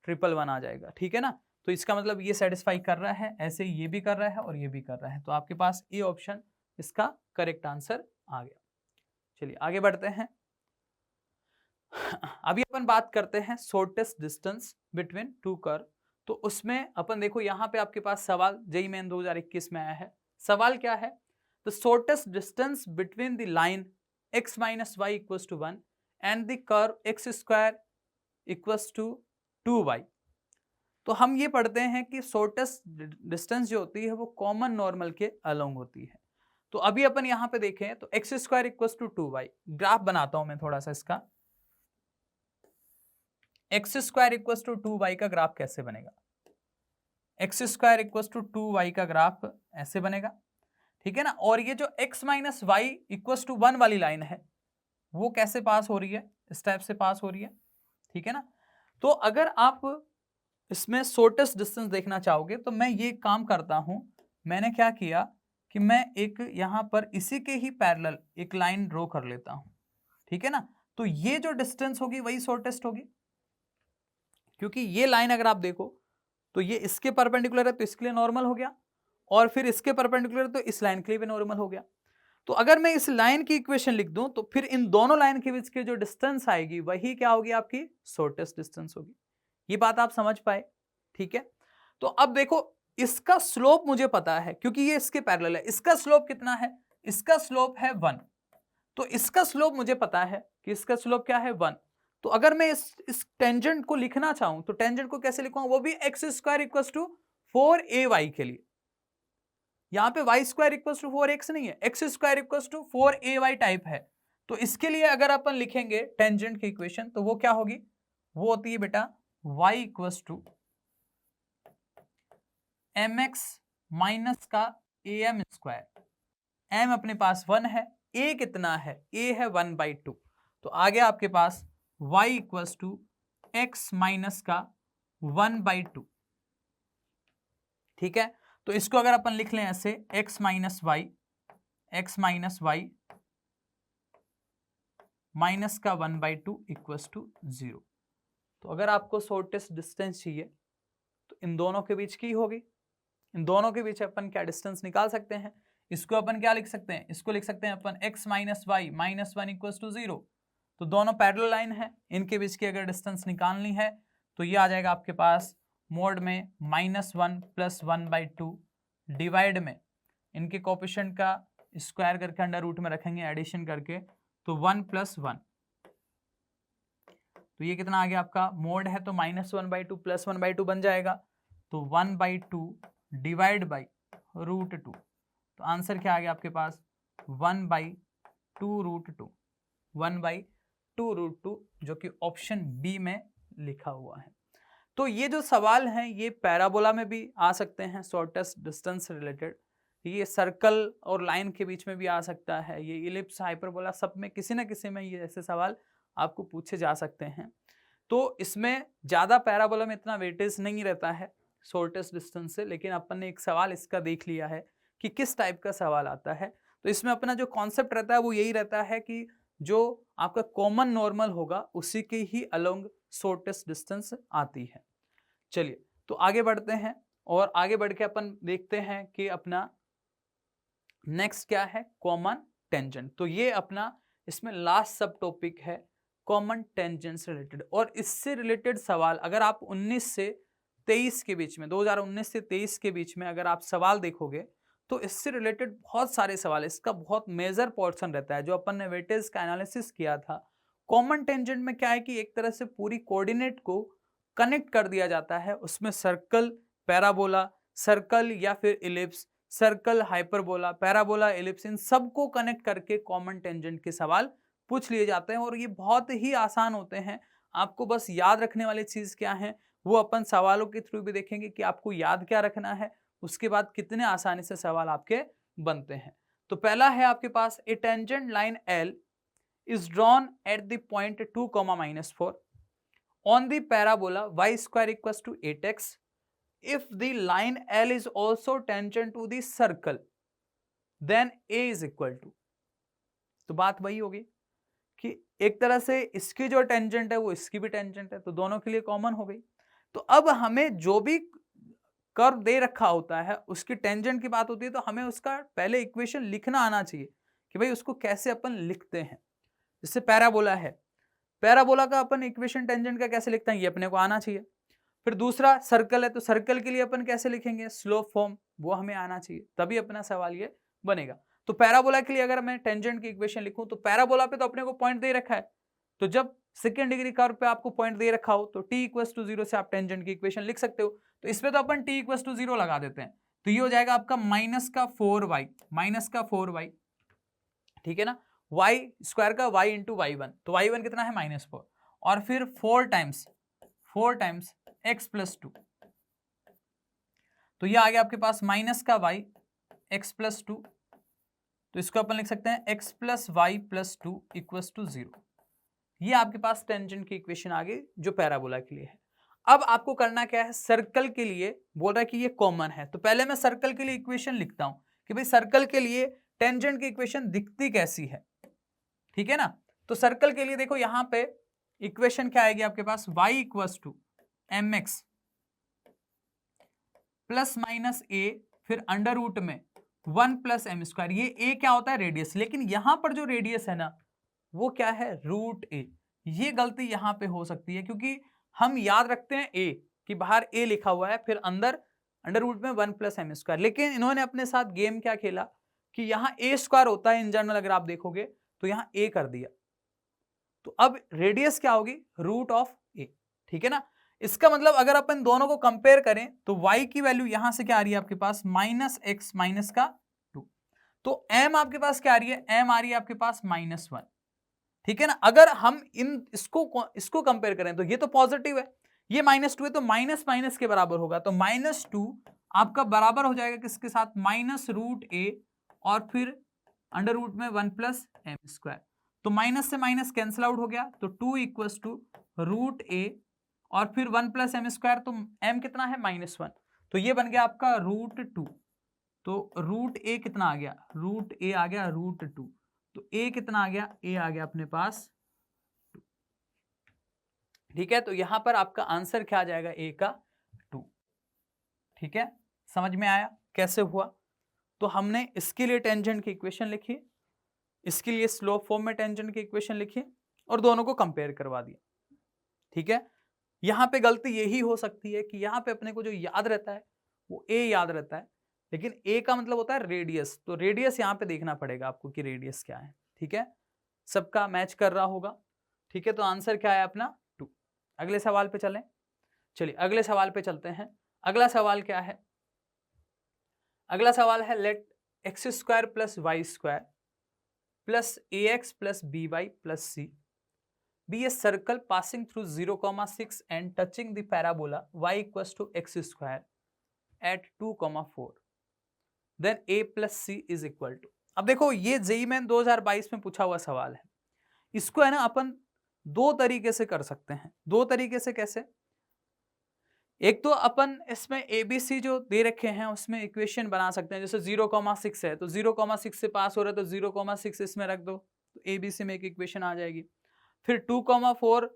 111 आ जाएगा, ठीक है ना। तो इसका मतलब ये सेटिस्फाई कर रहा है, ऐसे ये भी कर रहा है और ये भी कर रहा है, तो आपके पास ए ऑप्शन इसका करेक्ट आंसर आ गया। चलिए आगे बढ़ते हैं। अभी अपन बात करते हैं shortest distance between two curve. तो उसमें अपन देखो यहाँ पे आपके पास सवाल जेईई मेन 2021 में आया है। सवाल क्या है, the shortest distance between the line x minus y equals to 1 and the curve x square equals to 2y। तो हम ये पढ़ते हैं कि शॉर्टेस्ट डिस्टेंस जो होती है वो कॉमन नॉर्मल के अलोंग होती है। तो अभी अपन यहाँ पे देखें तो x square equal to 2y, graph बनाता हूं मैं थोड़ा सा इसका। X square equal to 2y का ग्राफ कैसे बनेगा? X square equal to 2y का ग्राफ ऐसे बनेगा, ठीक है ना। और ये जो x minus y equal to 1 वाली लाइन है वो कैसे पास हो रही है? इस टाइप से पास हो रही है, ठीक है ना। तो अगर आप इसमें शॉर्टेस्ट डिस्टेंस देखना चाहोगे तो मैं ये काम करता हूं, मैंने क्या किया कि मैं एक यहां पर इसी के ही पैरेलल एक लाइन ड्रॉ कर लेता हूं, ठीक है ना। तो ये जो डिस्टेंस होगी वही शॉर्टेस्ट होगी, क्योंकि ये लाइन अगर आप देखो तो ये इसके परपेंडिकुलर है तो इसके लिए नॉर्मल हो गया, और फिर इसके परपेंडिकुलर तो इस लाइन के लिए भी नॉर्मल हो गया। तो अगर मैं इस लाइन की इक्वेशन लिख दूं तो फिर इन दोनों लाइन के बीच की जो डिस्टेंस आएगी वही क्या होगी? आपकी शॉर्टेस्ट डिस्टेंस होगी। ये बात आप समझ पाए, ठीक है। तो अब देखो इसका स्लोप मुझे पता है क्योंकि ये इसके पैरेलल है। इसका स्लोप कितना है? इसका स्लोप है 1। तो इसका स्लोप मुझे पता है कि इसका स्लोप क्या है? 1। तो अगर मैं इस टेंजेंट को लिखना चाहूं तो टेंजेंट को कैसे लिखूंगा? वो भी x square equal to 4ay के लिए। यहां पे Y square equal to 4x नहीं है, x square equal to 4ay type है। तो इसके लिए अगर अपन लिखेंगे टेंजेंट की इक्वेशन तो वो क्या होगी? वो होती है बेटा y equal to mx minus का am स्क्वायर। m अपने पास 1 है, a कितना है? a है 1/2। तो आ गया आपके पास y equal to x minus का 1/2, ठीक है। तो इसको अगर अपन लिख लें ऐसे x माइनस वाई माइनस का 1/2 इक्वल्स टू 0। तो अगर आपको शॉर्टेस्ट डिस्टेंस चाहिए तो इन दोनों के बीच की होगी, इन दोनों के बीच अपन क्या डिस्टेंस निकाल सकते हैं? इसको अपन क्या लिख सकते हैं? इसको लिख सकते हैं अपन x minus y minus 1 equals to 0। तो दोनों पैरेलल लाइन है, इनके बीच की अगर डिस्टेंस निकालनी है तो ये आ जाएगा आपके पास मोड में -1 प्लस 1/2 डिवाइड में इनके कोएफिशिएंट का स्क्वायर करके अंडर रूट में रखेंगे एडिशन करके, तो 1 प्लस 1। तो ये कितना आ गया आपका? मोड है तो -1/2 प्लस 1/2 बन जाएगा, तो 1/2 डिवाइड बाई √2। तो आंसर क्या आ गया आपके पास? 1/2√2, 1/2√2, जो कि ऑप्शन बी में लिखा हुआ है। तो ये जो सवाल हैं ये पैराबोला में भी आ सकते हैं, शॉर्टेस्ट डिस्टेंस से रिलेटेड। ये सर्कल और लाइन के बीच में भी आ सकता है, ये इलिप्स, हाइपरबोला, सब में किसी न किसी में ये ऐसे सवाल आपको पूछे जा सकते हैं। तो इसमें ज़्यादा पैराबोला में इतना वेटेज नहीं रहता है शॉर्टेस्ट डिस्टेंस से, लेकिन अपन ने एक सवाल इसका देख लिया है कि किस टाइप का सवाल आता है। तो इसमें अपना जो कॉन्सेप्ट रहता है वो यही रहता है कि जो आपका कॉमन नॉर्मल होगा उसी के ही अलोंग शॉर्टेस्ट डिस्टेंस आती है। चलिए तो आगे बढ़ते हैं और आगे बढ़ के अपन देखते हैं कि अपना नेक्स्ट क्या है? Common tangent. तो ये अपना इसमें लास्ट सब टॉपिक है कॉमन टेंजेंट से रिलेटेड। और इससे रिलेटेड सवाल अगर आप 19 से 23 के बीच में, 2019 से 23 के बीच में अगर आप सवाल देखोगे तो इससे रिलेटेड बहुत सारे सवाल, इसका बहुत मेजर पोर्शन रहता है। जो अपन ने वेटेज का एनालिसिस किया था, कॉमन टेंजेंट में क्या है कि एक तरह से पूरी कोऑर्डिनेट को कनेक्ट कर दिया जाता है। उसमें सर्कल, पैराबोला, सर्कल या फिर ellipse, circle, hyperbola, parabola, ellipse, इन सबको कनेक्ट करके कॉमन टेंजेंट के सवाल पूछ लिए जाते हैं और ये बहुत ही आसान होते हैं। आपको बस याद रखने वाली चीज क्या है वो अपन सवालों के थ्रू भी देखेंगे कि आपको याद क्या रखना है, उसके बाद कितने आसानी से सवाल आपके बनते हैं। तो पहला है आपके पास a tangent line L is drawn at the point 2, -4 on the parabola y square equals to 8x if the line L is also tangent to the circle then A is equal to। तो बात वही होगी कि एक तरह से इसकी जो टेंजेंट है वो इसकी भी टेंजेंट है, तो दोनों के लिए कॉमन हो गई। तो अब हमें जो भी कर्व दे रखा होता है उसकी टेंजेंट की बात होती है तो हमें उसका पहले इक्वेशन लिखना आना चाहिए कि भाई उसको कैसे अपन लिखते हैं। जैसे पैराबोला है, पैराबोला का अपन इक्वेशन टेंजेंट का कैसे लिखते हैं ये अपने को आना चाहिए। फिर दूसरा सर्कल है तो सर्कल के लिए अपन कैसे लिखेंगे, स्लोप फॉर्म, वो हमें आना चाहिए, तभी अपना सवाल ये बनेगा। तो पैराबोला के लिए अगर मैं टेंजेंट की इक्वेशन लिखूं तो पैराबोला पे तो अपने को पॉइंट दे रखा है, तो जब सेकेंड डिग्री कर्व पे आपको पॉइंट दे रखा हो तो t इक्वल टू 0 से आप टेंजेंट की इक्वेशन लिख सकते हो। तो इसमें तो अपन t इक्वल टू 0 लगा देते हैं, तो ये हो जाएगा आपका -4y, ठीक है ना, y स्क्वायर का y इंटू y1, तो y1 कितना है -4, और फिर 4 टाइम्स x प्लस 2, तो ये आ गया आपके पास माइनस का y x प्लस 2, तो इसको अपन लिख सकते हैं x plus y plus 2 equal to 0। ये आपके पास टेंजेंट की इक्वेशन आ गई जो पैराबोला के लिए है। अब आपको करना क्या है, सर्कल के लिए बोल रहा है कि ये कॉमन है, तो पहले मैं सर्कल के लिए इक्वेशन लिखता हूं कि भाई सर्कल के लिए टेंजेंट की इक्वेशन दिखती कैसी है, ठीक है ना। तो सर्कल के लिए देखो यहां पे इक्वेशन क्या आएगी आपके पास, y equal to mx plus minus a, फिर अंडर रूट में 1 प्लस एम स्क्वायर, ये a क्या होता है रेडियस, लेकिन यहां पर जो रेडियस है ना वो क्या है रूट a। ये गलती यहां पे हो सकती है क्योंकि हम याद रखते हैं a कि बाहर a लिखा हुआ है, फिर अंदर अंडर रूट में 1 प्लस एम स्क्वायर, लेकिन इन्होंने अपने साथ गेम क्या खेला कि यहाँ a स्क्वायर होता है इन जनरल, अगर आप देखोगे तो यहाँ a कर दिया, तो अब रेडियस क्या होगी रूट ऑफ a, ठीक है ना। इसका मतलब अगर अपन दोनों को कंपेयर करें तो y की वैल्यू यहां से क्या आ रही है आपके पास -x माइनस का 2, तो m आपके पास क्या आ रही है, m आ रही है आपके पास -1, ठीक है ना। अगर हम इसको कंपेयर करें तो ये तो पॉजिटिव है, ये -2 है, तो माइनस माइनस के बराबर होगा, तो -2 आपका बराबर हो जाएगा किसके साथ, -√a और फिर अंडर रूट में 1 प्लस एम स्क्वायर, तो माइनस से माइनस कैंसिल आउट हो गया, तो 2 इक्वल्स टू √a और फिर 1 प्लस एम स्क्वायर, तो m कितना है -1, तो ये बन गया आपका √2, तो √a कितना आ गया, √a आ गया √2, तो a कितना आ गया, a आ गया अपने पास 2, ठीक है। तो यहां पर आपका आंसर क्या आ जाएगा, a का 2, ठीक है। समझ में आया कैसे हुआ। तो हमने इसके लिए टेंजेंट की इक्वेशन लिखी, इसके लिए स्लोप फॉर्म में टेंजेंट की इक्वेशन लिखी और दोनों को कंपेयर करवा दिया, ठीक है। यहां पे गलती यही हो सकती है कि यहां पे अपने को जो याद रहता है वो a याद रहता है, लेकिन a का मतलब होता है रेडियस, तो रेडियस यहां पे देखना पड़ेगा आपको कि रेडियस क्या है, ठीक है। सबका मैच कर रहा होगा, ठीक है। तो आंसर क्या है अपना 2। अगले सवाल पे चलें, चलिए अगले सवाल पे चलते हैं। अगला सवाल क्या है, अगला सवाल है let x square plus y square plus a x plus b y plus c be a circle passing through 0,6 and touching the parabola y equals to x square at 2,4 then a plus c is equal to। अब देखो ये JEE main 2022 में पूछा हुआ सवाल है, इसको है ना अपन दो तरीके से कर सकते हैं। दो तरीके से कैसे, एक तो अपन इसमें एबीसी जो दे रखे हैं उसमें इक्वेशन बना सकते हैं, जैसे 0,6 है तो 0,6 से पास हो रहा है तो 0,6 इसमें रख दो, तो एबीसी में एक इक्वेशन आ जाएगी। फिर 2,4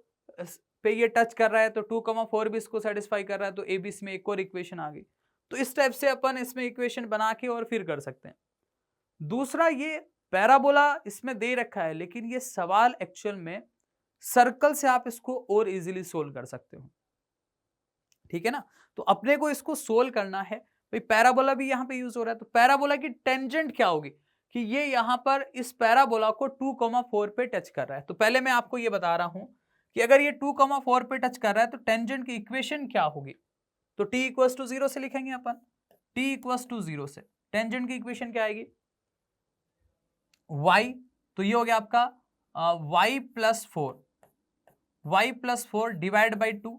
पे ये टच कर रहा है तो 2,4 भी इसको सेटिस्फाई कर रहा है, तो एबीसी में एक और इक्वेशन आ गई। तो इस टाइप से अपन इसमें इक्वेशन बना के और फिर कर सकते हैं। दूसरा, ये पैराबोला इसमें दे रखा है लेकिन ये सवाल एक्चुअल में सर्कल से आप इसको और इजीली सोल्व कर सकते हो, ठीक है ना। तो अपने को इसको सोल्व करना है, भाई पैराबोला भी यहाँ पे यूज हो रहा है, तो पैराबोला की टेंजेंट क्या होगी कि ये यहां पर इस पैराबोला को 2,4 पे टच कर रहा है। तो पहले मैं आपको ये बता रहा हूं कि अगर ये 2,4 पे टच कर रहा है तो टेंजेंट की इक्वेशन क्या होगी, तो t इक्वल्स टू 0 से लिखेंगे अपन, t इक्वल्स टू 0 से टेंजेंट की इक्वेशन क्या आएगी y, तो ये हो गया आपका y प्लस 4 डिवाइड बाई 2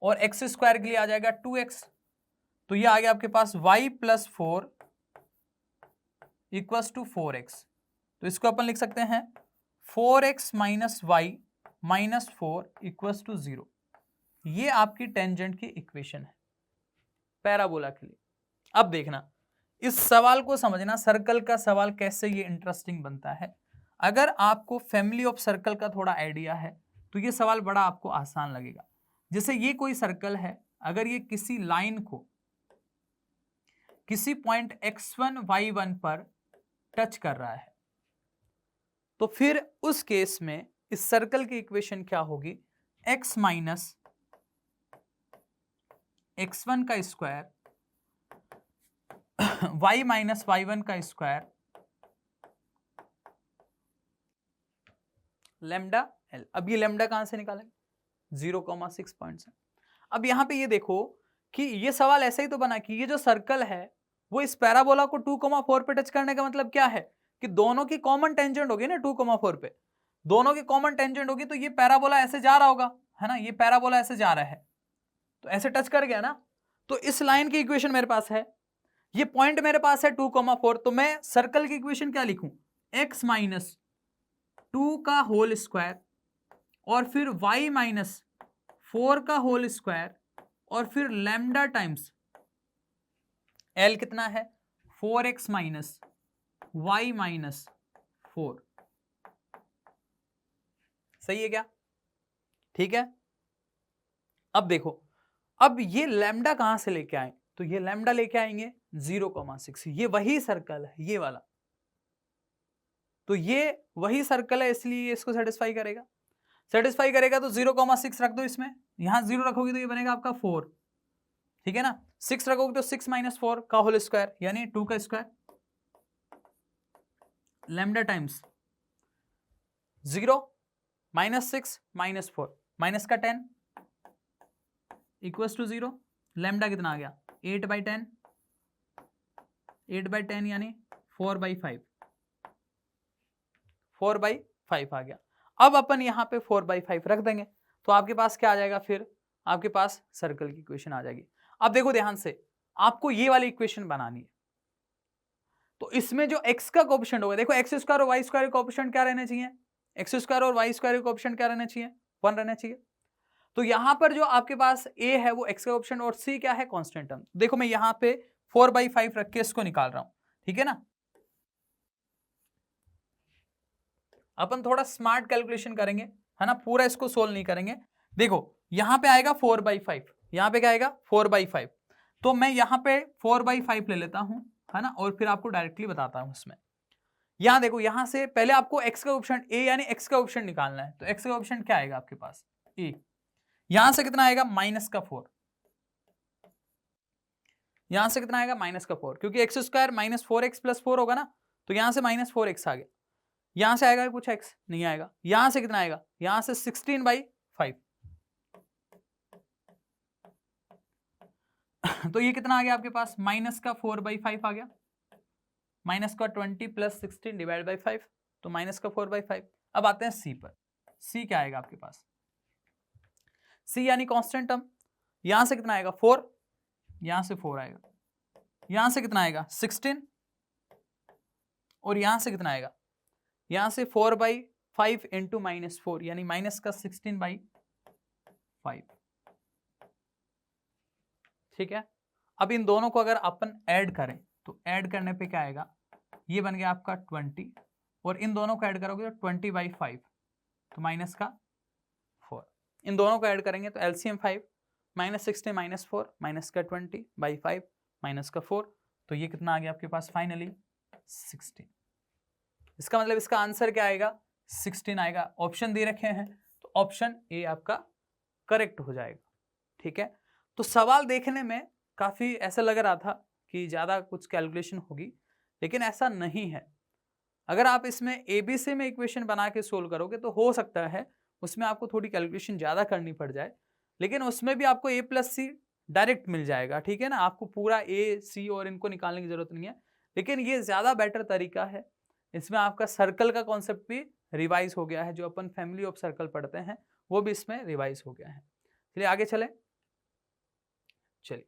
और एक्स स्क्वायर के लिए आ जाएगा 2x, तो ये आ गया आपके पास y plus 4 equals to 4x, तो इसको अपन लिख सकते हैं 4x minus y minus 4 equals to 0। ये आपकी टेंजेंट की इक्वेशन है पैराबोला के लिए। अब देखना इस सवाल को समझना, सर्कल का सवाल कैसे ये इंटरेस्टिंग बनता है। अगर आपको फैमिली ऑफ सर्कल का थोड़ा आइडिया है तो ये सवाल बड़ा आपको आसान लगेगा। जैसे ये कोई सर्कल है, अगर ये किसी लाइन को किसी पॉइंट x1 y1 पर टच कर रहा है तो फिर उस केस में इस सर्कल की इक्वेशन क्या होगी, x माइनस x1 का स्क्वायर y माइनस y1 का स्क्वायर लैम्डा एल। अब ये लैम्डा कहां से निकालेंगे? 0,6. अब यहां पे ये देखो कि ये सवाल ऐसा ही तो बना कि ये जो सर्कल है वो इस पैराबोला को 2,4 पे टच करने का मतलब क्या है कि दोनों की कॉमन टेंजेंट होगी ना 2,4 पे, दोनों की कॉमन टेंजेंट होगी तो ये पैराबोला ऐसे जा रहा होगा, है ना, ये पैराबोला ऐसे जा रहा है तो ऐसे टच कर गया ना, तो इस लाइन की इक्वेशन मेरे पास है, ये पॉइंट मेरे पास है 2,4, तो मैं सर्कल की इक्वेशन क्या लिखूं? x माइनस 2 का होल स्क्वायर और फिर y माइनस 4 का होल स्क्वायर और फिर लैम्डा टाइम्स l कितना है? 4x minus y minus 4। सही है क्या? ठीक है। अब देखो, अब ये लैम्डा कहां से लेके आए? तो ये लैम्डा लेके आएंगे 0,6, ये वही सर्कल है ये वाला, तो ये वही सर्कल है इसलिए इसको सेटिस्फाई करेगा। सेटिस्फाई करेगा तो 0,6 रख दो इसमें, यहां 0 रखोगे तो ये बनेगा आपका 4, ठीक है ना। 6 रखोगे तो 6 माइनस 4 का होल स्क्वायर यानी 2 का square, lambda times 0 minus 6 minus 4 minus का 10 इक्वल्स टू 0। लैम्डा कितना आ गया? 8/10, 8/10 यानी 4/5, 4/5 आ गया। अब अपन यहां पे 4/5 रख देंगे तो आपके पास क्या आ जाएगा? फिर आपके पास सर्कल की इक्वेशन आ जाएगी। अब देखो ध्यान से, आपको ये वाली इक्वेशन बनानी है, तो इसमें जो x का कोएफिशिएंट होगा, देखो x स्क्वायर और y स्क्वायर का कोएफिशिएंट क्या रहना चाहिए? x स्क्वायर और y स्क्वायर का कोएफिशिएंट क्या रहना चाहिए? 1 रहना चाहिए। तो यहां पर जो आपके पास a है वो x का कोएफिशिएंट और c क्या है? Constant term. देखो मैं यहां पे 4/5 रख के इसको निकाल रहा हूं, ठीक है ना। अपन थोड़ा स्मार्ट कैलकुलेशन करेंगे, है ना, पूरा इसको सोल्व नहीं करेंगे। देखो यहां पे आएगा 4/5, यहां पे क्या आएगा? 4/5, तो मैं यहां पे 4/5 ले लेता हूं, है ना, और फिर आपको डायरेक्टली बताता हूं इसमें। यहां देखो, यहां से पहले आपको x का कोएफिशिएंट a यानी x का कोएफिशिएंट निकालना है, तो x का कोएफिशिएंट क्या आएगा आपके पास? a। यहां से कितना आएगा? माइनस का 4। यहां से कितना आएगा? माइनस का 4, क्योंकि x square minus 4x plus 4 होगा ना, तो यहां से माइनस 4x आ गया। यहां से आएगा कुछ x? नहीं आएगा। यहां से कितना आएगा? यहां से 16/5 तो ये कितना आ गया आपके पास? माइनस का 4/5 आ गया, माइनस का 20 प्लस 16 डिवाइड बाई 5, तो माइनस का 4/5। अब आते हैं c पर। c क्या आएगा आपके पास? c यानी कांस्टेंट टर्म। यहां से कितना आएगा? 4, यहां से 4 आएगा, यहां से कितना आएगा? 16, और यहां से कितना आएगा? यहां से 4/5 इंटू माइनस 4 यानी माइनस का 16/5, ठीक है। अब इन दोनों को अगर अपन ऐड करें तो ऐड करने पे क्या आएगा? ये बन गया आपका 20, और इन दोनों को ऐड करोगे तो 20/5, तो माइनस का 4। इन दोनों को ऐड करेंगे तो एलसीएम 5, माइनस 16 माइनस 4 माइनस का 20/5 माइनस का 4, तो ये कितना आ गया आपके पास? फाइनली 16। इसका मतलब इसका आंसर क्या आएगा? 16 आएगा। ऑप्शन दे रखे हैं तो ऑप्शन ए आपका करेक्ट हो जाएगा, ठीक है। तो सवाल देखने में काफी ऐसा लग रहा था कि ज्यादा कुछ कैलकुलेशन होगी, लेकिन ऐसा नहीं है। अगर आप इसमें एबीसी में इक्वेशन बना के सोल्व करोगे तो हो सकता है उसमें आपको थोड़ी कैलकुलेशन ज्यादा करनी पड़ जाए, लेकिन उसमें भी आपको a+c डायरेक्ट मिल जाएगा, ठीक है ना। आपको पूरा a c और इनको निकालने की जरूरत नहीं है, लेकिन ये ज्यादा बेटर तरीका है। इसमें आपका सर्कल का कॉन्सेप्ट भी रिवाइज हो गया है, जो अपन फैमिली ऑफ सर्कल पढ़ते हैं वो भी इसमें रिवाइज हो गया है। चलिए आगे चले, चलिए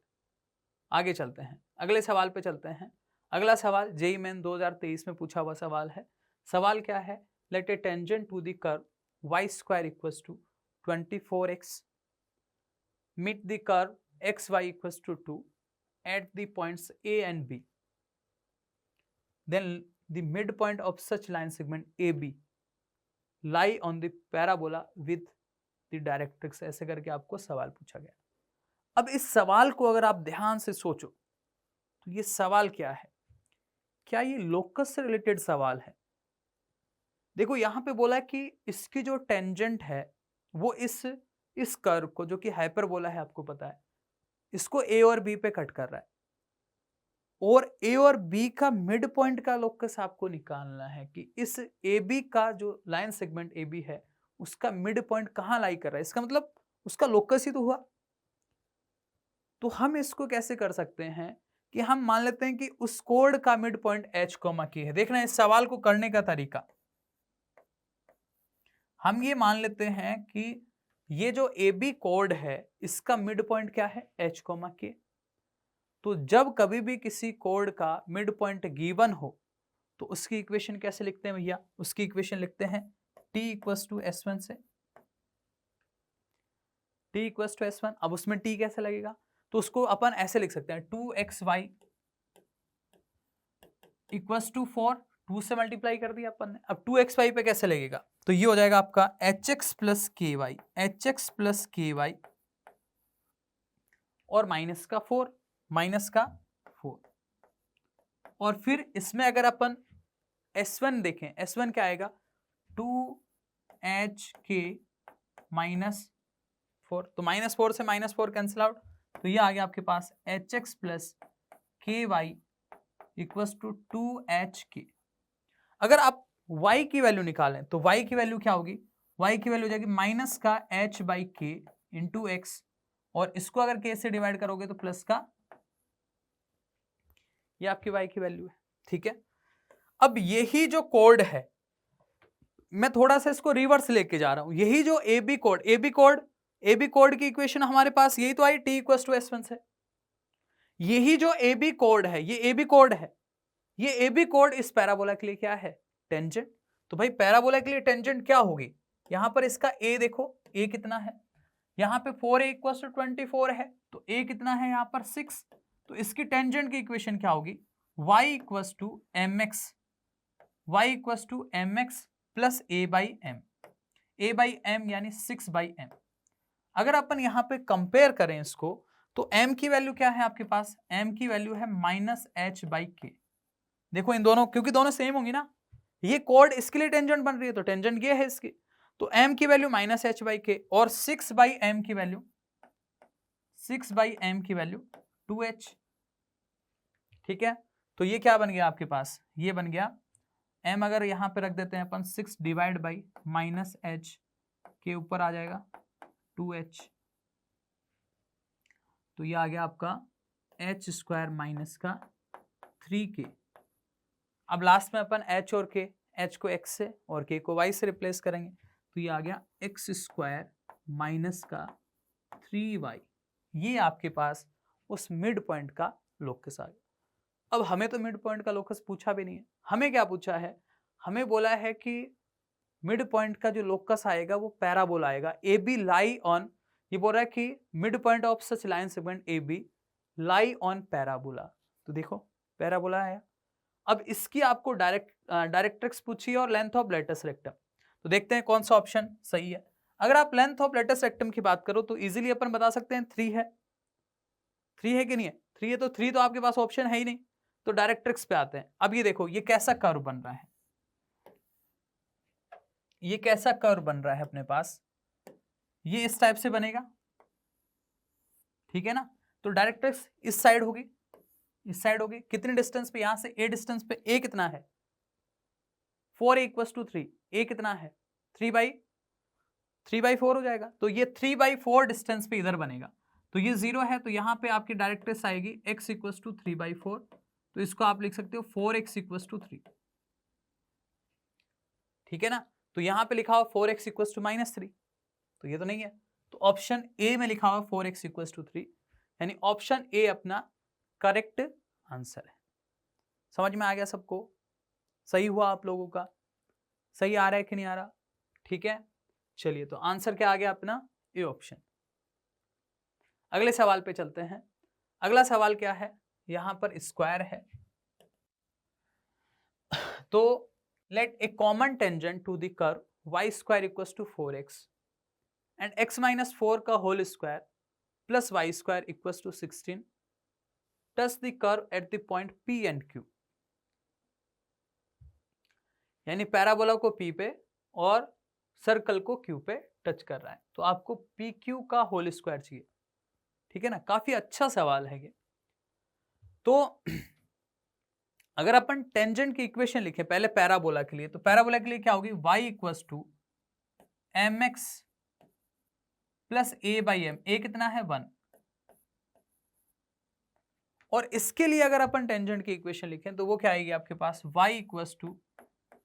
आगे चलते हैं, अगले सवाल पे चलते हैं। अगला सवाल जेईई मेन 2023 में पूछा हुआ सवाल है। सवाल क्या है? Let a tangent to the curve y square equals to 24x meet the curve xy equals to 2 at the points a and b, then the midpoint of such line segment AB lie on the parabola with the directrix। ऐसे करके आपको सवाल पूछा गया। अब इस सवाल को अगर आप ध्यान से सोचो तो ये सवाल क्या है? क्या ये लोकस से रिलेटेड सवाल है? देखो यहां पे बोला कि इसकी जो टेंजेंट है वो इस कर्व को, जो कि हाइपरबोला है, आपको पता है, इसको ए और बी पे कट कर रहा है। और ए और बी का मिड पॉइंट का लोकस आपको निकालना है कि इस ए बी का जो लाइन सेगमेंट ए बी है उसका मिड पॉइंट कहाँ लाई कर रहा है, इसका मतलब उसका लोकस ही तो हुआ। तो हम इसको कैसे कर सकते हैं कि हम मान लेते हैं कि उस कोड का मिड पॉइंट एच कोमा की है। देखना इस सवाल को करने का तरीका, हम ये मान लेते हैं कि ये जो ए बी कोड है इसका मिड पॉइंट क्या है, एच कोमा के। तो जब कभी भी किसी कोड का मिड पॉइंट गिवन हो तो उसकी इक्वेशन कैसे लिखते हैं भैया, उसकी इक्वेशन लिखते हैं t इक्वल्स टू s1 से, t इक्वल्स टू s1। अब उसमें t कैसे लगेगा, तो उसको अपन ऐसे लिख सकते हैं 2xy इक्वल्स टू 4, 2 से मल्टीप्लाई कर दिया अपन ने। अब 2xy पे कैसे लगेगा, तो ये हो जाएगा आपका hx प्लस ky और माइनस का 4 और फिर इसमें अगर अपन S1 देखें, S1 क्या आएगा 2hk -4, तो -4 से -4 कैंसिल आउट, तो ये आ गया आपके पास hx plus ky equals to 2hk। अगर आप y की वैल्यू निकालें तो y की वैल्यू क्या होगी, y की वैल्यू हो जाएगी माइनस का h by k into x, और इसको अगर k से डिवाइड करोगे तो प्लस का, ये आपकी y की वैल्यू है। ठीक है, अब यही जो कोड है मैं थोड़ा सा इसको रिवर्स लेके जा रहा हूं, यही जो ए बी कोड की इक्वेशन हमारे पास यही तो आई t इक्वल टू s1 से। यही जो ए बी कोड है, ये ए बी कोड है, ये ए बी कोड इस पैराबोला के लिए क्या है, टेंजेंट। तो भाई पैराबोला के लिए टेंजेंट क्या होगी, यहां पर इसका a देखो, a कितना है, यहां पे 4a इक्वल टू 24 है, तो a कितना है यहां पर 6, तो इसकी टेंजेंट की इक्वेशन क्या होगी, y equal to mx plus a by m यानी 6/m। अगर अपन यहां पे कंपेयर करें इसको तो m की वैल्यू क्या है आपके पास, m की वैल्यू है -h/k। देखो इन दोनों, क्योंकि दोनों सेम होंगी ना, ये कोड इसके लिए टेंजेंट बन रही है तो टेंजेंट ये है इसकी, तो m की वैल्यू -h/k और 6/m की वैल्यू 2h। ठीक है, तो ये क्या बन गया आपके पास, ये बन गया m, अगर यहां पे रख देते हैं अपन 6 डिवाइड बाई -h के ऊपर आ जाएगा 2h, तो ये आ गया आपका h स्क्वायर माइनस का 3k। अब लास्ट में अपन h और k, h को x से और k को y से रिप्लेस करेंगे, तो ये आ गया x स्क्वायर माइनस का 3y। ये आपके पास उस मिड पॉइंट का लोकस आ गया। अब हमें तो मिड पॉइंट का लोकस पूछा भी नहीं है, हमें क्या पूछा है, हमें बोला है कि मिड पॉइंट का जो लोकस आएगा वो पैराबोला आएगा, ए बी लाई ऑन, ये बोल रहा है कि mid point of such line segment A B lie on parabola. तो देखो पैराबोला आया। अब इसकी आपको डायरेक्ट्रिक्स पूछी और लेंथ ऑफ लेटस रेक्टम, तो देखते हैं कौन सा ऑप्शन सही है। अगर आप लेंथ ऑफ लेटस रेक्टम की बात करो तो इजीली अपन बता सकते हैं 3 है, 3 है कि नहीं है, 3 है, तो 3 तो आपके पास ऑप्शन है ही नहीं, तो डायरेक्ट्रिक्स पे आते हैं। अब ये देखो ये कैसा कर्व बन रहा है, ये कैसा कर्व बन रहा है अपने पास, ये इस टाइप से बनेगा, ठीक है ना। तो डायरेक्ट्रिक्स इस साइड होगी, इस साइड होगी, कितने डिस्टेंस पे, यहां से a डिस्टेंस पे, a कितना है 4a इक्वल टू 3, a कितना है 3/4 हो जाएगा, तो ये 3/4 डिस्टेंस पे इधर बनेगा, तो ये 0 है, तो यहां पे आपकी डायरेक्ट्रिक्स आएगी x इक्वल टू 3/4, तो इसको आप लिख सकते हो 4x इक्वल टू 3, ठीक है ना। तो यहां पे लिखा हुआ 4x इक्वल टू -3, तो ये तो नहीं है, तो ऑप्शन ए में लिखा हुआ 4x इक्वल टू 3, यानी ऑप्शन ए अपना करेक्ट आंसर है। समझ में आ गया सबको, सही हुआ आप लोगों का, सही आ रहा है कि नहीं आ रहा, ठीक है। चलिए तो आंसर क्या आ गया अपना, ए ऑप्शन। अगले सवाल पे चलते हैं। अगला सवाल क्या है, यहां पर स्क्वायर है, तो let a common tangent to the curve y square equal to 4x and x minus 4 का whole square plus y square equal to 16 touch the curve at the point P and Q। यानी parabola को P पे और circle को Q पे touch कर रहा है, तो आपको PQ का होल स्क्वायर चाहिए, ठीक है ना। काफी अच्छा सवाल है ये। तो अगर अपन टेंजेंट की इक्वेशन लिखे पहले पैराबोला के लिए, तो पैराबोला के लिए क्या होगी, y equals to M x plus a by m, a कितना है 1, और इसके लिए अगर अपन टेंजेंट की इक्वेशन लिखें तो वो क्या आएगी आपके पास, y equals to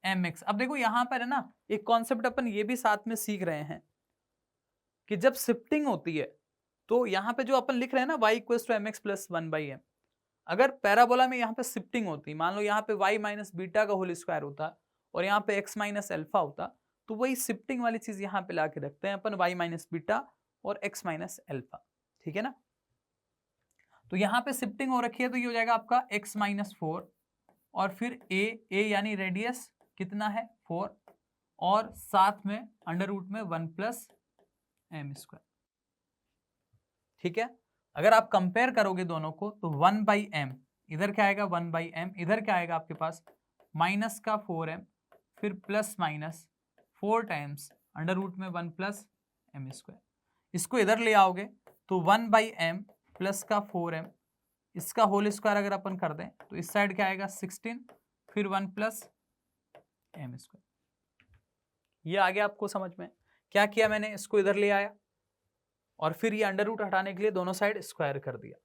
M x. अब देखो यहां पर है ना एक कॉन्सेप्ट अपन ये भी साथ में सीख रहे हैं कि जब शिफ्टिंग होती है तो यहां पे जो अपन लिख रहे हैं ना y equals to M x plus 1 by M, अगर पैराबोला में यहाँ पे शिफ्टिंग होती, मान लो यहाँ पे y माइनस बीटा का होल स्क्वायर होता और यहाँ पे x माइनस अल्फा होता, तो वही शिफ्टिंग वाली चीज यहाँ पे लाके रखते हैं अपन y माइनस बीटा और x माइनस अल्फा, ठीक है ना। तो यहाँ पे शिफ्टिंग हो रखी है तो ये हो जाएगा आपका x माइनस 4 और फिर a यानी रेडियस कितना है 4 और साथ में अंडर रूट में 1 प्लस एम स्क्वायर, ठीक है। अगर आप कंपेयर करोगे दोनों को तो 1 बाई एम, इधर क्या आएगा 1 बाई एम, इधर क्या आएगा आपके पास माइनस का 4m फिर plus minus 4 times under root में 1 प्लस एम स्क्वायर। इसको इधर ले आओगे तो 1 बाई एम प्लस का 4m, इसका होल स्क्वायर अगर अपन कर दें तो इस साइड क्या आएगा 16 फिर 1 प्लस एम स्क्वायर। ये आ गया आपको समझ में, क्या किया मैंने, इसको इधर ले आया और फिर ये अंडर रूट हटाने के लिए दोनों साइड स्क्वायर कर दिया,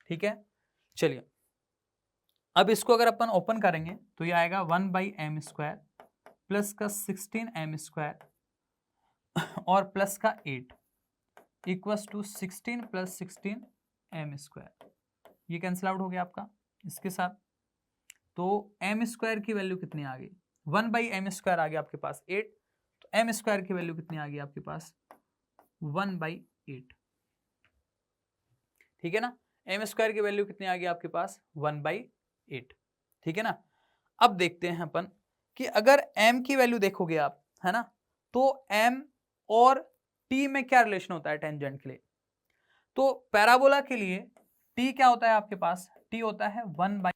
ठीक है। चलिए अब इसको अगर अपन ओपन करेंगे तो ये आएगा 1 बाई एम स्क्वायर प्लस का 16 एम स्क्वायर और प्लस का 8 equals to 16 plus 16 M square. ये कैंसिल आउट हो गया आपका इसके साथ, तो एम स्क्वायर की वैल्यू कितनी आ गई, 1 बाई एम स्क्वायर आ गया आपके पास 8, तो एम स्क्वायर की वैल्यू कितनी आ गई आपके पास 1 बाई 8, ठीक है ना। एम स्क्वायर की वैल्यू कितनी आ गई आपके पास 1 बाई 8, ठीक है ना। अब देखते हैं अपन कि अगर m की वैल्यू देखोगे आप, है ना, तो m और t में क्या रिलेशन होता है टेंजेंट के लिए, तो पैराबोला के लिए t क्या होता है आपके पास, t होता है 1 बाई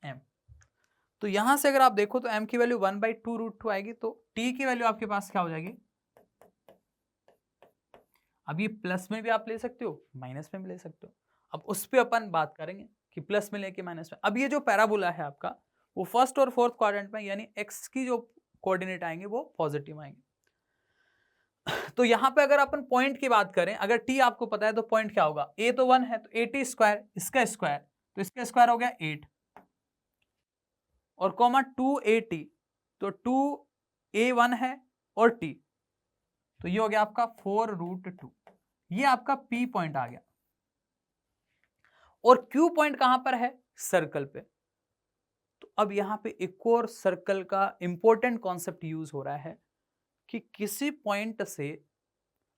m। तो यहां से अगर आप देखो तो m की वैल्यू 1 बाई 2 रूट 2 आएगी, तो t की वैल्यू आपके पास क्या हो जाएगी, अब ये प्लस में भी आप ले सकते हो माइनस में भी ले सकते हो, अब उस पर अपन बात करेंगे कि प्लस में लेके माइनस में। अब ये जो पैराबोला है आपका वो फर्स्ट और फोर्थ क्वाड्रेंट में, यानी x की जो कोऑर्डिनेट आएंगे वो पॉजिटिव आएंगे। तो यहां पे अगर अपन पॉइंट की बात करें, अगर t आपको पता है तो पॉइंट क्या होगा, a तो 1 है तो 8 स्क्वायर, इसका स्क्वायर तो इसका स्क्वायर हो गया 8 और कॉमा 2at, तो 2a1 है और t, तो ये हो गया आपका 4 रूट 2, ये आपका p पॉइंट आ गया। और q पॉइंट कहां पर है, सर्कल पे। तो अब यहां पे एक और सर्कल का इंपॉर्टेंट कॉन्सेप्ट यूज हो रहा है कि किसी पॉइंट से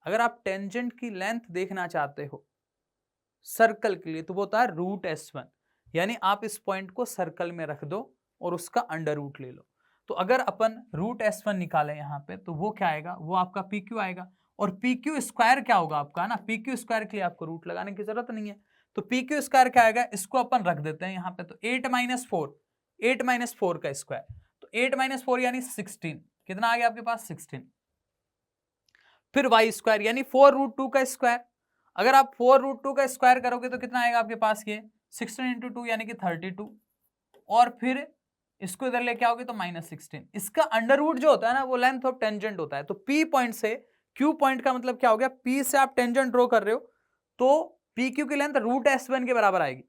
अगर आप टेंजेंट की लेंथ देखना चाहते हो सर्कल के लिए तो वो होता है रूट s1, यानी आप इस पॉइंट को सर्कल में रख दो और उसका अंडर रूट ले लो। तो अगर अपन रूट s1 निकालें यहाँ पे तो वो क्या आएगा, वो आपका pq आएगा, और pq स्क्वायर क्या होगा आपका ना, pq स्क्वायर के लिए आपको रूट लगाने की जरूरत नहीं है, तो pq स्क्वायर क्या आएगा, इसको अपन रख देते हैं यहाँ पे, तो 8 माइनस 4 का स्क्वायर, तो 8 माइनस 4 यानी 16, कितना आ गया आपके पास 16, फिर वाई स्क्वायर यानी 4 रूट 2 का स्क्वायर, अगर आप 4 रूट 2 का स्क्वायर करोगे तो कितना आएगा आपके पास, ये 16 इंटू 2 यानी कि 32, और फिर इसको इधर लेके आओगे तो -16, इसका अंडर रूट जो होता है ना वो लेंथ ऑफ टेंजेंट होता है। तो P पॉइंट से Q पॉइंट का मतलब क्या हो गया, P से आप टेंजेंट ड्रॉ कर रहे हो तो PQ की लेंथ रूट S1 के बराबर आएगी,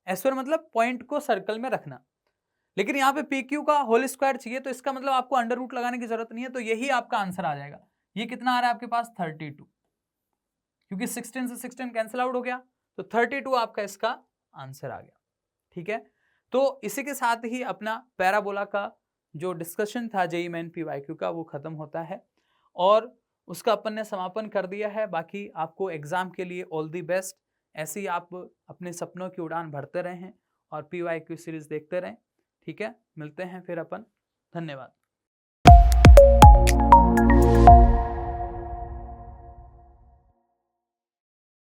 S1 मतलब पॉइंट को सर्कल में रखना, लेकिन यहाँ पे PQ का होल स्क्वायर चाहिए तो इसका मतलब आपको अंडर रूट लगाने की जरूरत नहीं है, तो यही आपका आंसर आ जाएगा। ये कितना आ रहा है आपके पास 32, क्योंकि 16 से 16 कैंसिल आउट हो गया, तो 32 आपका इसका आंसर आ गया, ठीक है। तो इसी के साथ ही अपना पैराबोला का जो डिस्कशन था जेईई मेन PYQ का वो खत्म होता है और उसका अपन ने समापन कर दिया है। बाकी आपको एग्जाम के लिए ऑल दी बेस्ट, ऐसे ही आप अपने सपनों की उड़ान भरते रहें और PYQ सीरीज देखते रहें, ठीक है। मिलते हैं फिर अपन, धन्यवाद।